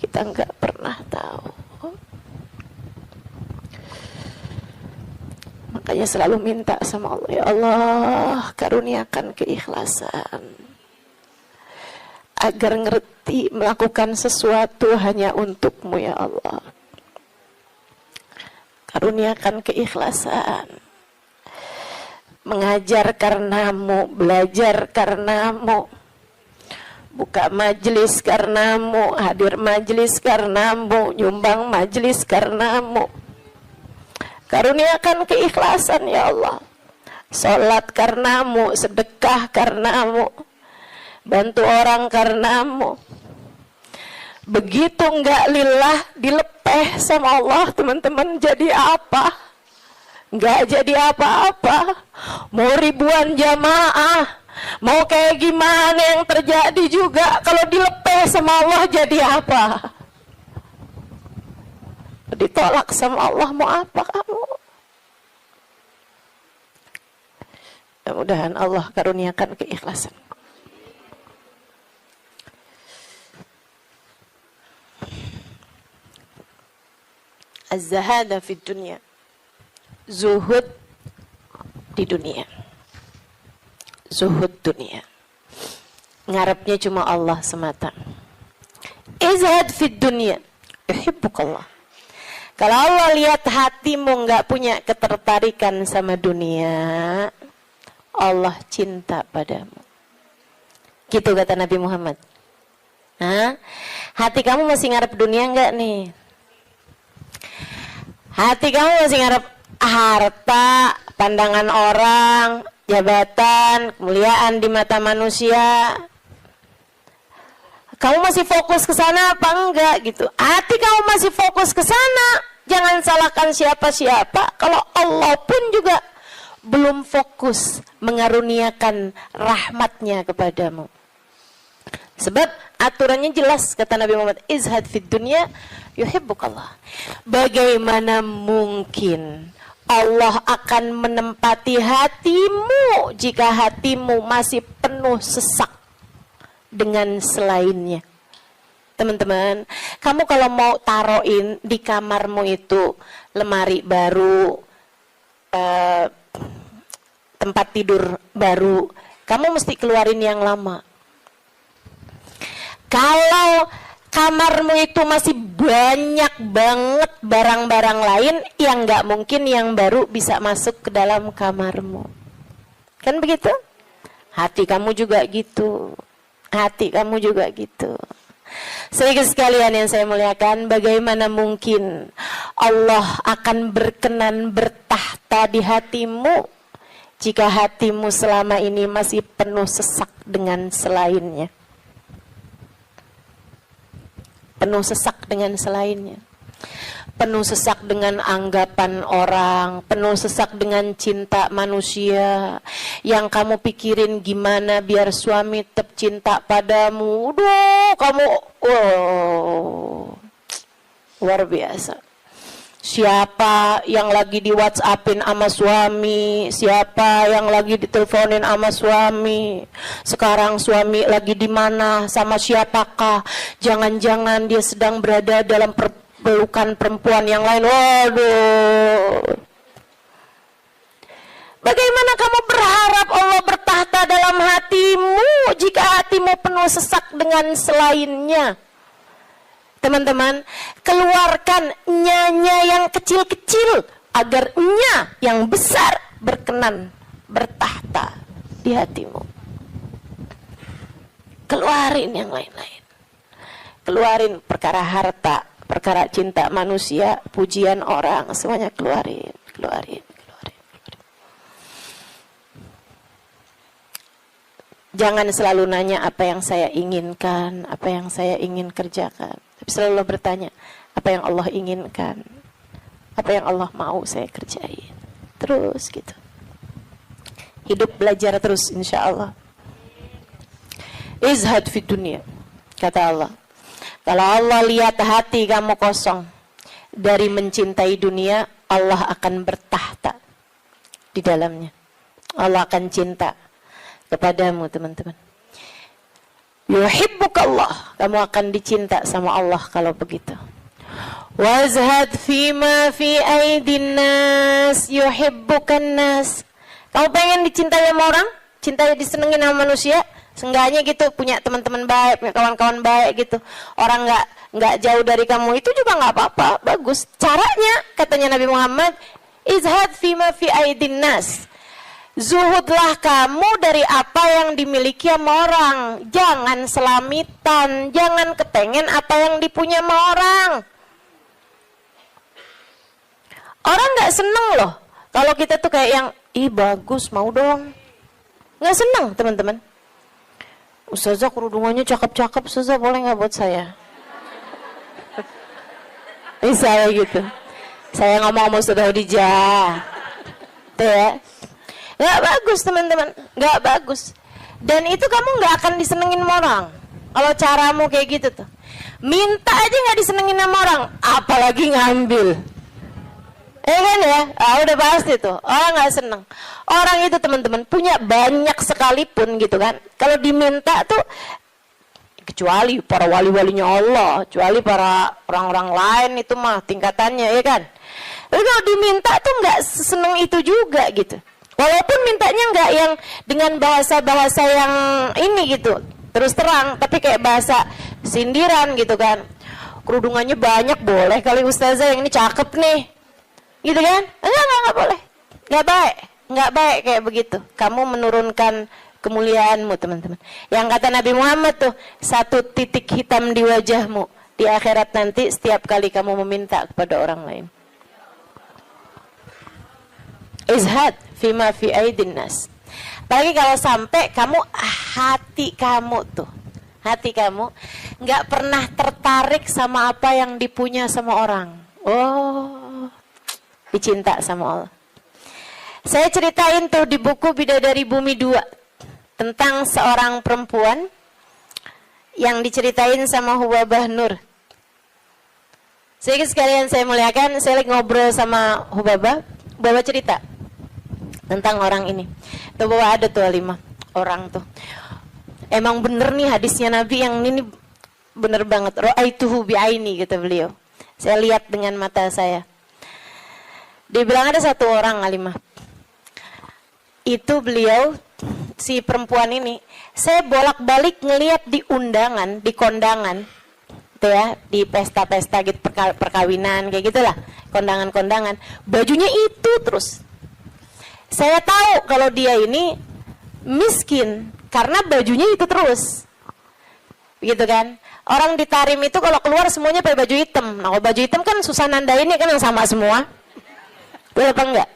Kita nggak pernah tahu. Makanya selalu minta sama Allah, ya Allah, karuniakan keikhlasan agar ngerti melakukan sesuatu hanya untukmu, ya Allah. Karuniakan keikhlasan, mengajar karenamu, belajar karenamu, buka majelis karenamu, hadir majelis karenamu, nyumbang majelis karenamu. Karuniakan keikhlasan, ya Allah. Salat karenamu, sedekah karenamu, bantu orang karenamu. Begitu enggak lillah, dilepeh sama Allah, teman-teman, jadi apa? Enggak jadi apa-apa. Mau ribuan jamaah, mau kayak gimana yang terjadi juga, kalau dilepeh sama Allah jadi apa? Ditolak sama Allah, mau apa kamu? Mudah-mudahan Allah karuniakan keikhlasan. Az-zahada fid dunya, zuhud di dunia, zuhud dunia, ngarepnya cuma Allah semata. Izhad fid dunya, yuhibbukallah. Kalau Allah lihat hatimu nggak punya ketertarikan sama dunia, Allah cinta padamu. Gitu kata Nabi Muhammad. Hah? Hati kamu masih ngarep dunia nggak nih? Hati kamu masih ngarep harta, pandangan orang, jabatan, kemuliaan di mata manusia? Kamu masih fokus ke sana apa enggak gitu? Hati kamu masih fokus ke sana, jangan salahkan siapa-siapa. Kalau Allah pun juga belum fokus mengaruniakan rahmatnya kepadamu. Sebab aturannya jelas, kata Nabi Muhammad, izhad fid dunya yuhibbukallah. Bagaimana mungkin Allah akan menempati hatimu jika hatimu masih penuh sesak dengan selainnya? Teman-teman, kamu kalau mau taruhin di kamarmu itu lemari baru, tempat tidur baru, kamu mesti keluarin yang lama. Kalau kamarmu itu masih banyak banget barang-barang lain, yang nggak mungkin yang baru bisa masuk ke dalam kamarmu. Kan begitu? Hati kamu juga gitu. Hati kamu juga gitu. Saudara sekalian yang saya muliakan, bagaimana mungkin Allah akan berkenan bertahta di hatimu jika hatimu selama ini masih penuh sesak dengan selainnya? Penuh sesak dengan selainnya, penuh sesak dengan anggapan orang, penuh sesak dengan cinta manusia. Yang kamu pikirin gimana biar suami tetap cinta padamu. Duh, kamu luar biasa. Siapa yang lagi di WhatsAppin sama suami, siapa yang lagi diteleponin sama suami, sekarang suami lagi di mana, sama siapakah, jangan-jangan dia sedang berada dalam pelukan perempuan yang lain. Waduh, bagaimana kamu berharap Allah bertahta Keluarkanlah dalam hatimu jika hatimu penuh sesak dengan selainnya. Teman-teman, keluarkan nya yang kecil-kecil agar nya yang besar berkenan bertahta di hatimu. Keluarin yang lain-lain. Keluarin perkara harta, perkara cinta manusia, pujian orang, semuanya keluarin. Jangan selalu nanya apa yang saya inginkan, apa yang saya ingin kerjakan. Tapi selalu bertanya, apa yang Allah inginkan, apa yang Allah mau saya kerjain. Terus gitu. Hidup belajar terus insya Allah. Izhad fi dunia, kata Allah. Kalau Allah lihat hati kamu kosong dari mencintai dunia, Allah akan bertahta di dalamnya. Allah akan cinta kepadamu, teman-teman. Yuhibbukallah, kamu akan dicinta sama Allah kalau begitu. Wazhad fima fi aidin nas yuhibbukan nas. Kamu pengen dicintai sama orang, cintai disenengin sama manusia, seenggaknya gitu punya teman-teman baik, punya kawan-kawan baik gitu. Orang nggak jauh dari kamu itu juga nggak apa-apa, bagus. Caranya katanya Nabi Muhammad, izhad fima fi aidin nas. Zuhudlah kamu dari apa yang dimiliki sama orang. Jangan selamitan, jangan kepengen apa yang dipunya sama orang. Orang nggak seneng loh kalau kita tuh kayak yang ih bagus mau dong. Nggak seneng teman-teman. Ustazah kerudungannya cakep-cakep, Ustazah boleh nggak buat saya? Misalnya gitu. Saya ngomong sama Ustazah Khadijah. Tuh ya. Gak bagus teman-teman, gak bagus. Dan itu kamu gak akan disenengin sama orang kalau caramu kayak gitu tuh. Minta aja gak disenengin sama orang, apalagi ngambil. Kan ya, udah pasti tuh, orang gak seneng. Orang itu teman-teman punya banyak sekalipun gitu kan, kalau diminta tuh, kecuali para wali-walinya Allah, kecuali para orang-orang lain itu mah tingkatannya ya kan. Tapi kalau diminta tuh gak seneng itu juga gitu. Walaupun mintanya nggak yang dengan bahasa-bahasa yang ini gitu, terus terang, tapi kayak bahasa sindiran gitu kan. Kerudungannya banyak, boleh kali Ustazah yang ini cakep nih, gitu kan? Enggak boleh, nggak baik kayak begitu. Kamu menurunkan kemuliaanmu teman-teman. Yang kata Nabi Muhammad tuh, satu titik hitam di wajahmu di akhirat nanti setiap kali kamu meminta kepada orang lain. Izhad fima fi aidin nas. Apalagi kalau sampai kamu hati kamu nggak pernah tertarik sama apa yang dipunya sama orang. Oh, dicinta sama Allah. Saya ceritain tuh di buku Bidadari Bumi 2 tentang seorang perempuan yang diceritain sama Hubabah Nur. Sekalian saya muliakan, saya lagi ngobrol sama Hubabah cerita tentang orang ini. Tuh bahwa ada tuh 5 orang tuh. Emang bener nih hadisnya Nabi yang ini bener banget. Ra'aituhu bi'aini kata beliau. Saya lihat dengan mata saya. Dia bilang ada satu orang Alimah. Itu beliau si perempuan ini, saya bolak-balik ngelihat di undangan, di kondangan. Tuh ya, di pesta-pesta gitu perkawinan kayak gitulah, kondangan-kondangan. Bajunya itu terus. Saya tahu kalau dia ini miskin karena bajunya itu terus, gitu kan? Orang di Tarim itu kalau keluar semuanya pakai baju hitam. Nah, kalau baju hitam kan susah nandainnya kan yang sama semua. Betul apa enggak?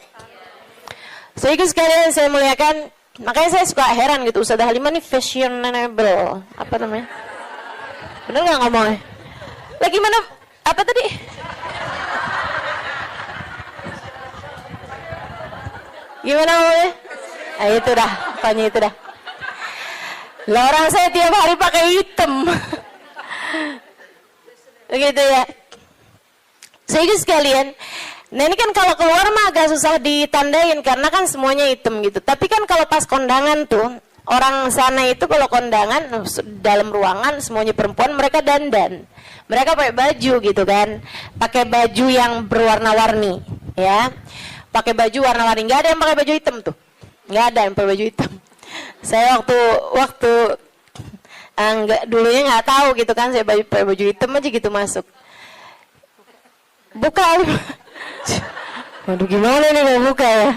Jadi sekalian saya muliakan, makanya saya suka heran gitu. Ustazah Halimah nih fashionable, apa namanya? Bener nggak ngomongnya? Lagi mana? Apa tadi? Gimana ngomongnya? Nah itu dah, pokoknya itu dah. Lah orang saya tiap hari pakai hitam. Begitu ya. Sehingga sekalian, nah ini kan kalau keluar mah agak susah ditandain karena kan semuanya hitam gitu. Tapi kan kalau pas kondangan tuh, orang sana itu kalau kondangan dalam ruangan semuanya perempuan, mereka dandan. Mereka pakai baju gitu kan. Pakai baju yang berwarna-warni, ya. Pakai baju warna-warni, nggak ada yang pakai baju hitam tuh, nggak ada yang pakai baju hitam. Saya waktu dulunya nggak tahu gitu kan, saya pakai baju hitam aja gitu masuk. Buka. Waduh, gimana nih mau buka ya?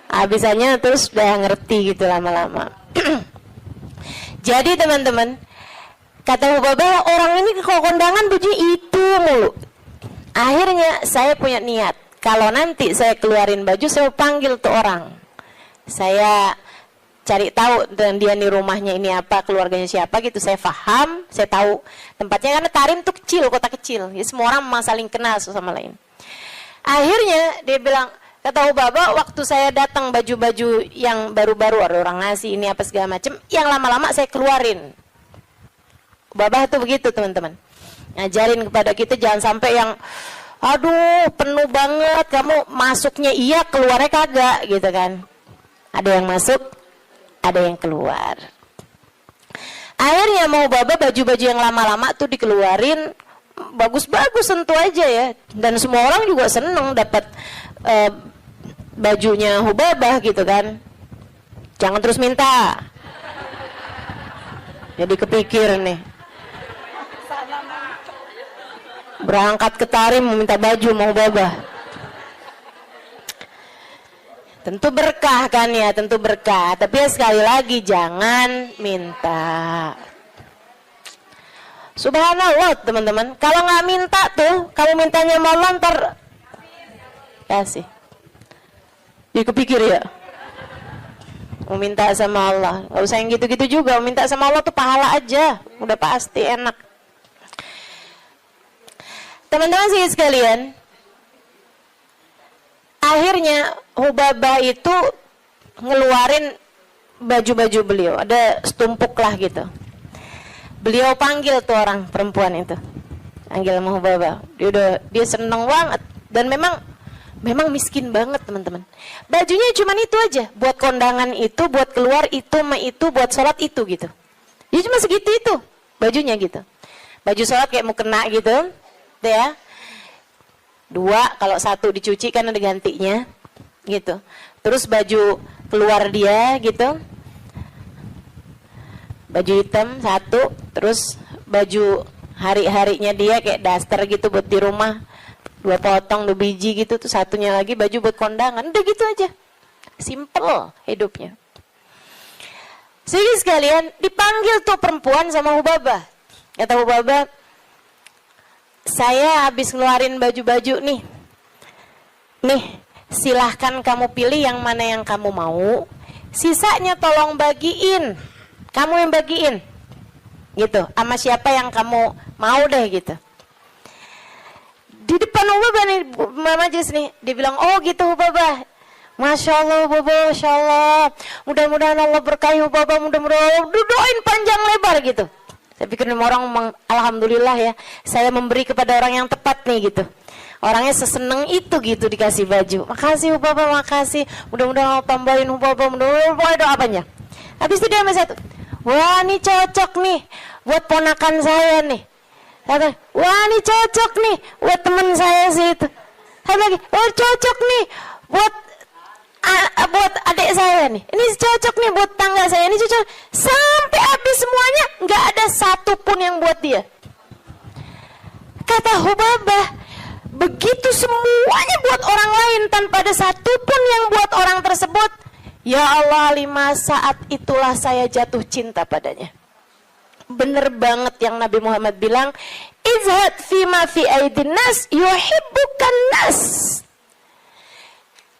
Habisannya terus udah ngerti gitu lama-lama. Jadi teman-teman, kata Hubabah, orang ini kalau kondangan bajunya itu mulu. Akhirnya saya punya niat, kalau nanti saya keluarin baju, saya panggil tuh orang. Saya cari tahu dan dia di rumahnya ini apa, keluarganya siapa gitu. Saya paham, saya tahu tempatnya, karena Tarim tuh kecil, kota kecil. Jadi semua orang memang saling kenal satu sama lain. Akhirnya dia bilang, kata Hubabah, waktu saya datang baju-baju yang baru-baru, ada orang ngasih ini apa segala macam, yang lama-lama saya keluarin. Hubabah tuh begitu teman-teman. Ngajarin kepada kita jangan sampai yang, aduh penuh banget, kamu masuknya iya, keluarnya kagak gitu kan. Ada yang masuk, ada yang keluar. Akhirnya mau Hubabah baju-baju yang lama-lama tuh dikeluarin, bagus-bagus tentu aja ya. Dan semua orang juga seneng dapat bajunya Hubabah gitu kan. Jangan terus minta. Jadi kepikir nih, berangkat ke Tarim meminta baju mau Hubabah. Tentu berkah kan ya, tentu berkah. Tapi ya sekali lagi jangan minta. Subhanallah teman-teman, kalau nggak minta tuh, kalau mintanya mau ntar kasih. Jadi kepikir ya, mau minta sama Allah, nggak usah yang gitu-gitu juga. Mau minta sama Allah tuh pahala aja, udah pasti enak. Teman-teman sih sekalian, akhirnya Hubabah itu ngeluarin baju-baju beliau, ada setumpuk lah gitu. Beliau panggil tuh orang perempuan itu, panggil sama Hubabah. Dia seneng banget, dan memang miskin banget teman-teman. Bajunya cuma itu aja, buat kondangan itu, buat keluar itu, buat sholat itu gitu. Dia cuma segitu itu bajunya gitu. Baju sholat kayak mau kena gitu, tuh ya. 2, kalau 1 dicuci kan ada gantinya gitu. Terus baju keluar dia gitu, baju hitam 1, terus baju hari-harinya dia kayak daster gitu buat di rumah, 2 potong 2 biji gitu, tuh 1-nya lagi baju buat kondangan. Udah gitu aja, simple hidupnya. Jadi sekalian dipanggil tuh perempuan sama Hubabah. Kata Hubabah, saya habis ngeluarin baju-baju nih, silahkan kamu pilih yang mana yang kamu mau, sisanya tolong bagiin, kamu yang bagiin gitu, sama siapa yang kamu mau deh gitu. Di depan Hubabah nih, majelis nih, dia bilang, oh gitu Hubabah, Masya Allah Hubabah, Masya Allah, mudah-mudahan Allah berkahi Hubabah, mudah-mudahan doain panjang lebar gitu. Saya pikir orang alhamdulillah ya, saya memberi kepada orang yang tepat nih gitu. Orangnya seseneng itu gitu dikasih baju. Makasih Hubabah, makasih. Mudah-mudahan Allah tambahin Hubabah, mudah-mudahan doa apanya. Habis itu dia masih 1, wah ini cocok nih buat ponakan saya nih. Kata, wah ini cocok nih buat teman saya sih itu. Satu lagi, oh cocok nih buat adik saya nih, ini cocok nih buat tangga saya, ini cocok. Sampai habis semuanya, nggak ada satupun yang buat dia. Kata Hubabah, begitu semuanya buat orang lain tanpa ada satupun yang buat orang tersebut, ya Allah, 5 saat itulah saya jatuh cinta padanya. Bener banget yang Nabi Muhammad bilang, izhad fima fi aidin nas yuhibbukan nas.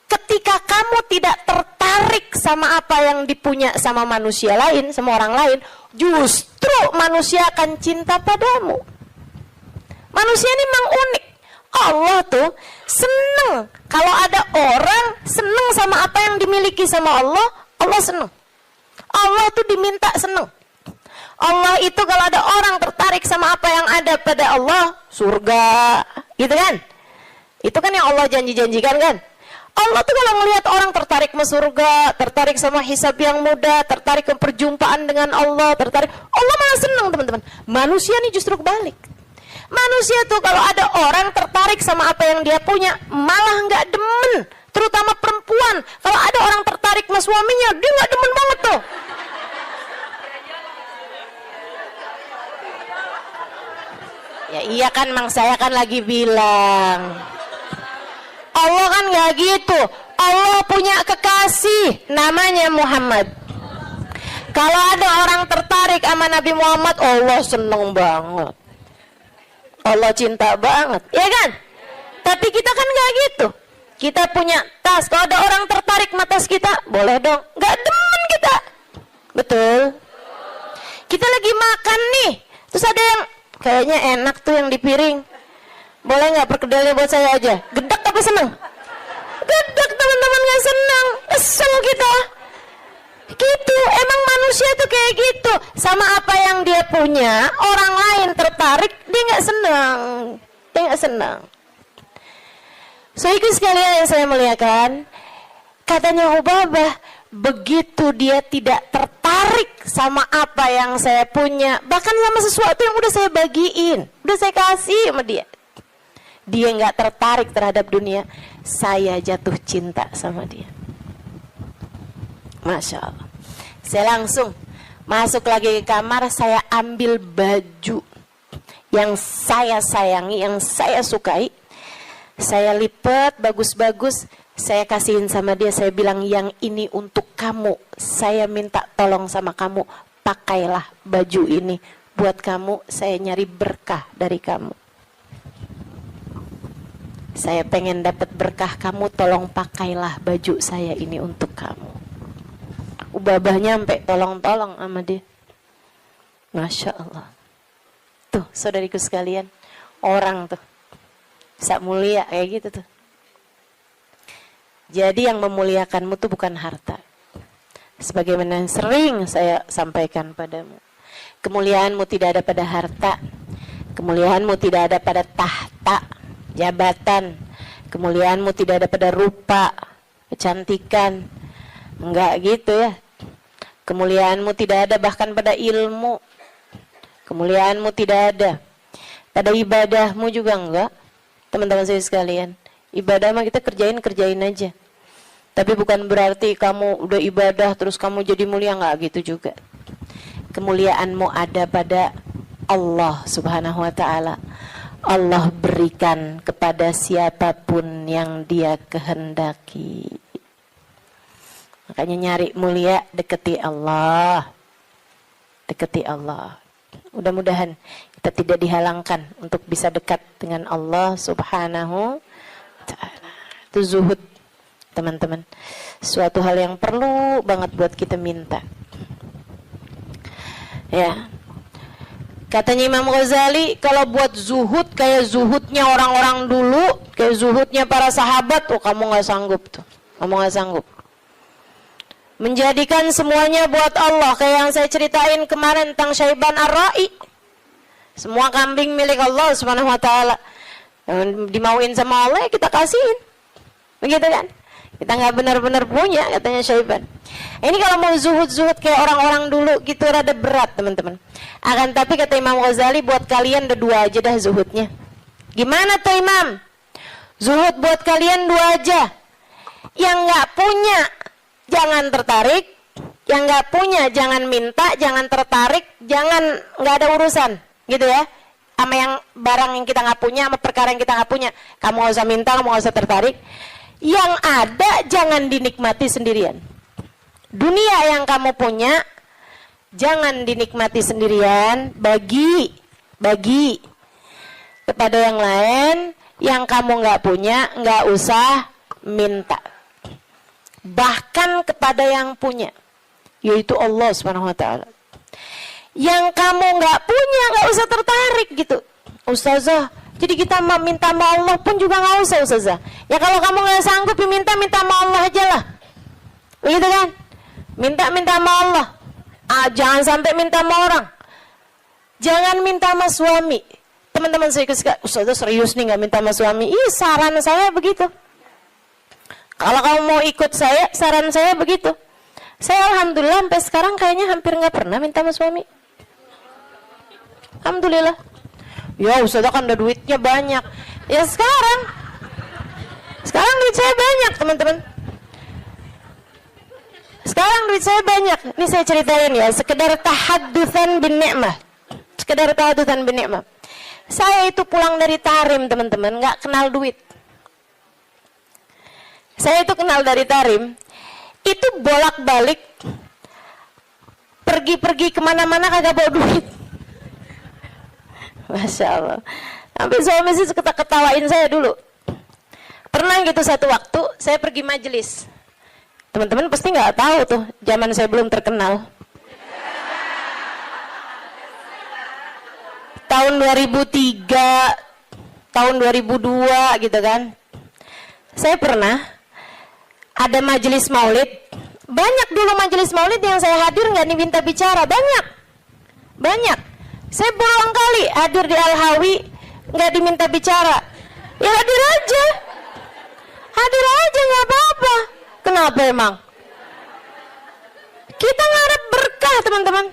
Ketika kamu tidak tertarik sama apa yang dipunya sama manusia lain, sama orang lain, justru manusia akan cinta padamu. Manusia ini memang unik. Allah tuh seneng kalau ada orang seneng sama apa yang dimiliki sama Allah, Allah seneng. Allah tuh diminta seneng. Allah itu kalau ada orang tertarik sama apa yang ada pada Allah, surga, gitu kan? Itu kan yang Allah janji-janjikan kan? Allah tuh kalau ngelihat orang tertarik sama surga, tertarik sama hisab yang mudah, tertarik ke perjumpaan dengan Allah, Allah malah senang teman-teman. Manusia nih justru kebalik. Manusia tuh kalau ada orang tertarik sama apa yang dia punya, malah nggak demen. Terutama perempuan, kalau ada orang tertarik sama suaminya, dia nggak demen banget tuh. Ya iya kan, Mang, saya kan lagi bilang. Allah kan nggak gitu. Allah punya kekasih namanya Muhammad. Kalau ada orang tertarik sama Nabi Muhammad, Allah seneng banget. Allah cinta banget, ya kan? Tapi kita kan nggak gitu. Kita punya tas. Kalau ada orang tertarik sama tas kita, boleh dong. Nggak demen kita. Betul. Kita lagi makan nih, terus ada yang kayaknya enak tuh yang di piring. Boleh nggak perkedelnya buat saya aja? Gedek apa seneng? Gedek, teman-teman, nggak seneng. Kesel kita. Gitu, emang manusia tuh kayak gitu. Sama apa yang dia punya, orang lain tertarik, dia nggak senang. Dia nggak senang. So, itu sekalian yang saya muliakan. Katanya Ubabah, begitu dia tidak tertarik sama apa yang saya punya, bahkan sama sesuatu yang udah saya bagiin, udah saya kasih sama dia, dia nggak tertarik terhadap dunia, saya jatuh cinta sama dia. Masya Allah. Saya langsung masuk lagi ke kamar, saya ambil baju yang saya sayangi, yang saya sukai, saya lipat bagus-bagus, saya kasihin sama dia. Saya bilang, yang ini untuk kamu, saya minta tolong sama kamu, pakailah baju ini buat kamu, saya nyari berkah dari kamu, saya pengen dapat berkah kamu, tolong pakailah baju saya ini untuk kamu. Ubabah nyampe tolong-tolong sama dia. Masya Allah. Tuh saudariku sekalian, orang tuh bisa mulia kayak gitu tuh. Jadi yang memuliakanmu tuh bukan harta. Sebagaimana yang sering saya sampaikan padamu, kemuliaanmu tidak ada pada harta, kemuliaanmu tidak ada pada tahta, jabatan, kemuliaanmu tidak ada pada rupa, kecantikan. Enggak gitu ya. Kemuliaanmu tidak ada bahkan pada ilmu. Kemuliaanmu tidak ada pada ibadahmu juga enggak. Teman-teman saya sekalian, ibadah mah kita kerjain aja. Tapi bukan berarti kamu udah ibadah terus kamu jadi mulia, enggak gitu juga. Kemuliaanmu ada pada Allah Subhanahu wa taala. Allah berikan kepada siapapun yang Dia kehendaki. Makanya nyari mulia, deketi Allah. Deketi Allah. Mudah-mudahan kita tidak dihalangkan untuk bisa dekat dengan Allah Subhanahu wa ta'ala. Itu zuhud, teman-teman. Suatu hal yang perlu banget buat kita minta. Ya. Katanya Imam Ghazali, kalau buat zuhud kayak zuhudnya orang-orang dulu, kayak zuhudnya para sahabat, oh kamu nggak sanggup tuh. Kamu nggak sanggup. Menjadikan semuanya buat Allah, kayak yang saya ceritain kemarin tentang Syaiban Ar-Ra'i. Semua kambing milik Allah Subhanahu wa taala. Yang dimauin sama Allah kita kasihin. Begitu kan? Kita nggak benar-benar punya, katanya Syaiban. Ini kalau mau zuhud-zuhud kayak orang-orang dulu gitu rada berat, teman-teman. Akan tapi kata Imam Ghazali, buat kalian ada dua aja dah zuhudnya. Gimana tuh Imam? Zuhud buat kalian dua aja. Yang nggak punya jangan tertarik, yang nggak punya jangan minta, jangan tertarik, jangan nggak ada urusan, gitu ya. Sama yang barang yang kita nggak punya, sama perkara yang kita nggak punya, kamu nggak usah minta, kamu nggak usah tertarik. Yang ada jangan dinikmati sendirian. Dunia yang kamu punya jangan dinikmati sendirian, bagi kepada yang lain. Yang kamu nggak punya nggak usah minta. Bahkan kepada yang punya, yaitu Allah Subhanahu wa taala. Yang kamu nggak punya nggak usah tertarik gitu. Ustazah, jadi kita minta sama Allah pun juga nggak usah Ustazah. Ya kalau kamu nggak sanggup minta sama Allah aja lah. Begitu kan? Minta sama Allah. Jangan sampai minta sama orang. Jangan minta sama suami. Teman-teman saya suka, Ustazah serius nih nggak minta sama suami. Ih, saran saya begitu. Kalau kamu mau ikut saya, saran saya begitu. Saya alhamdulillah sampai sekarang kayaknya hampir nggak pernah minta sama suami. Alhamdulillah. Ya Ustazah kan ada duitnya banyak. Ya sekarang duit saya banyak, teman-teman. Sekarang duit saya banyak. Ini saya ceritain ya, sekedar tahaddusan bin ni'mah. Sekedar tahaddusan bin ni'mah. Saya itu pulang dari Tarim, teman-teman, nggak kenal duit. Saya itu kenal dari Tarim, itu bolak-balik, pergi-pergi kemana-mana kagak bawa duit. Masya Allah. Sampai suami sih ketawain saya dulu. Pernah gitu satu waktu, saya pergi majelis. Teman-teman pasti nggak tahu tuh, zaman saya belum terkenal. Tahun 2003, tahun 2002 gitu kan. Saya pernah ada majelis maulid. Banyak dulu majelis maulid yang saya hadir nggak diminta bicara, banyak. Saya berulang kali hadir di Al-Hawi nggak diminta bicara. Ya hadir aja nggak apa-apa. Kenapa emang? Kita ngarep berkah, teman-teman.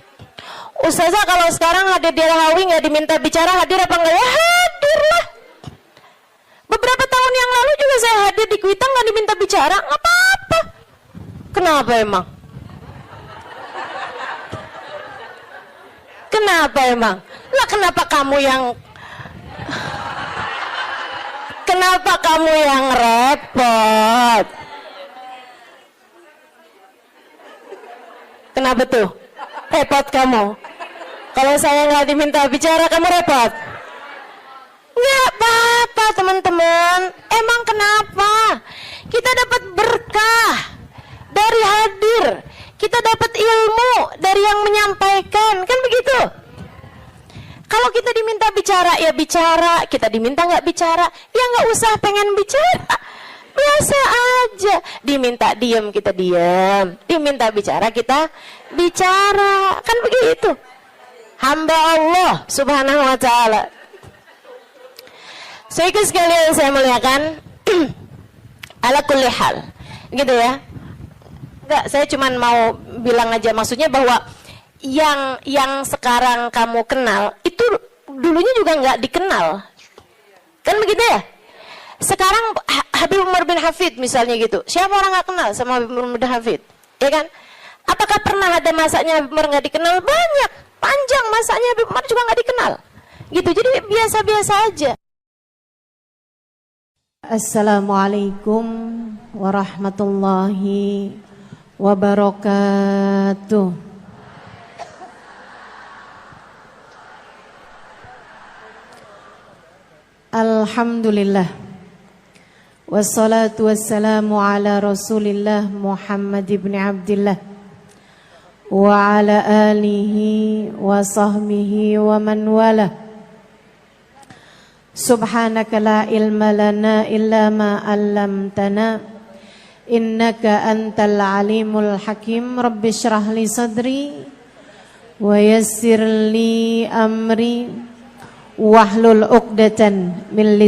Ustazah kalau sekarang hadir di Al-Hawi nggak diminta bicara, hadir apa enggak? Ya hadir lah. Beberapa tahun yang lalu juga saya hadir di Kuitang nggak diminta bicara, nggak apa-apa. Kenapa emang? Kenapa emang? Lah kenapa kamu yang repot? Kenapa tuh? Repot kamu? Kalau saya nggak diminta bicara, kamu repot? Nggak apa-apa, teman-teman. Emang kenapa? Kita dapat berkah dari hadir. Kita dapat ilmu dari yang menyampaikan. Kan begitu? Kalau kita diminta bicara, ya bicara. Kita diminta nggak bicara, ya nggak usah pengen bicara. Biasa aja. Diminta diam, kita diam. Diminta bicara, kita bicara. Kan begitu. Hamba Allah subhanahu wa ta'ala. Saudara sekalian saya muliakan, ala kulli hal. Gitu ya. Enggak, saya cuma mau bilang aja, maksudnya bahwa yang sekarang kamu kenal itu dulunya juga nggak dikenal, kan begitu ya? Sekarang Habib Umar bin Hafid misalnya gitu, siapa orang nggak kenal sama Habib Umar bin Hafid, ya kan? Apakah pernah ada masanya Habib Umar nggak dikenal? Banyak, panjang masanya Habib Umar juga nggak dikenal, gitu. Jadi biasa-biasa aja. Assalamualaikum warahmatullahi wabarakatuh. Alhamdulillah. Wassalatu wassalamu ala Rasulillah Muhammad ibn Abdillah wa ala alihi wa sahbihi wa man wala. Subhanaka la ilma lana illa ma 'allamtana innaka antal alimul hakim. Rabbi shrah li sadri wa yassir li amri wahlul 'uqdatan min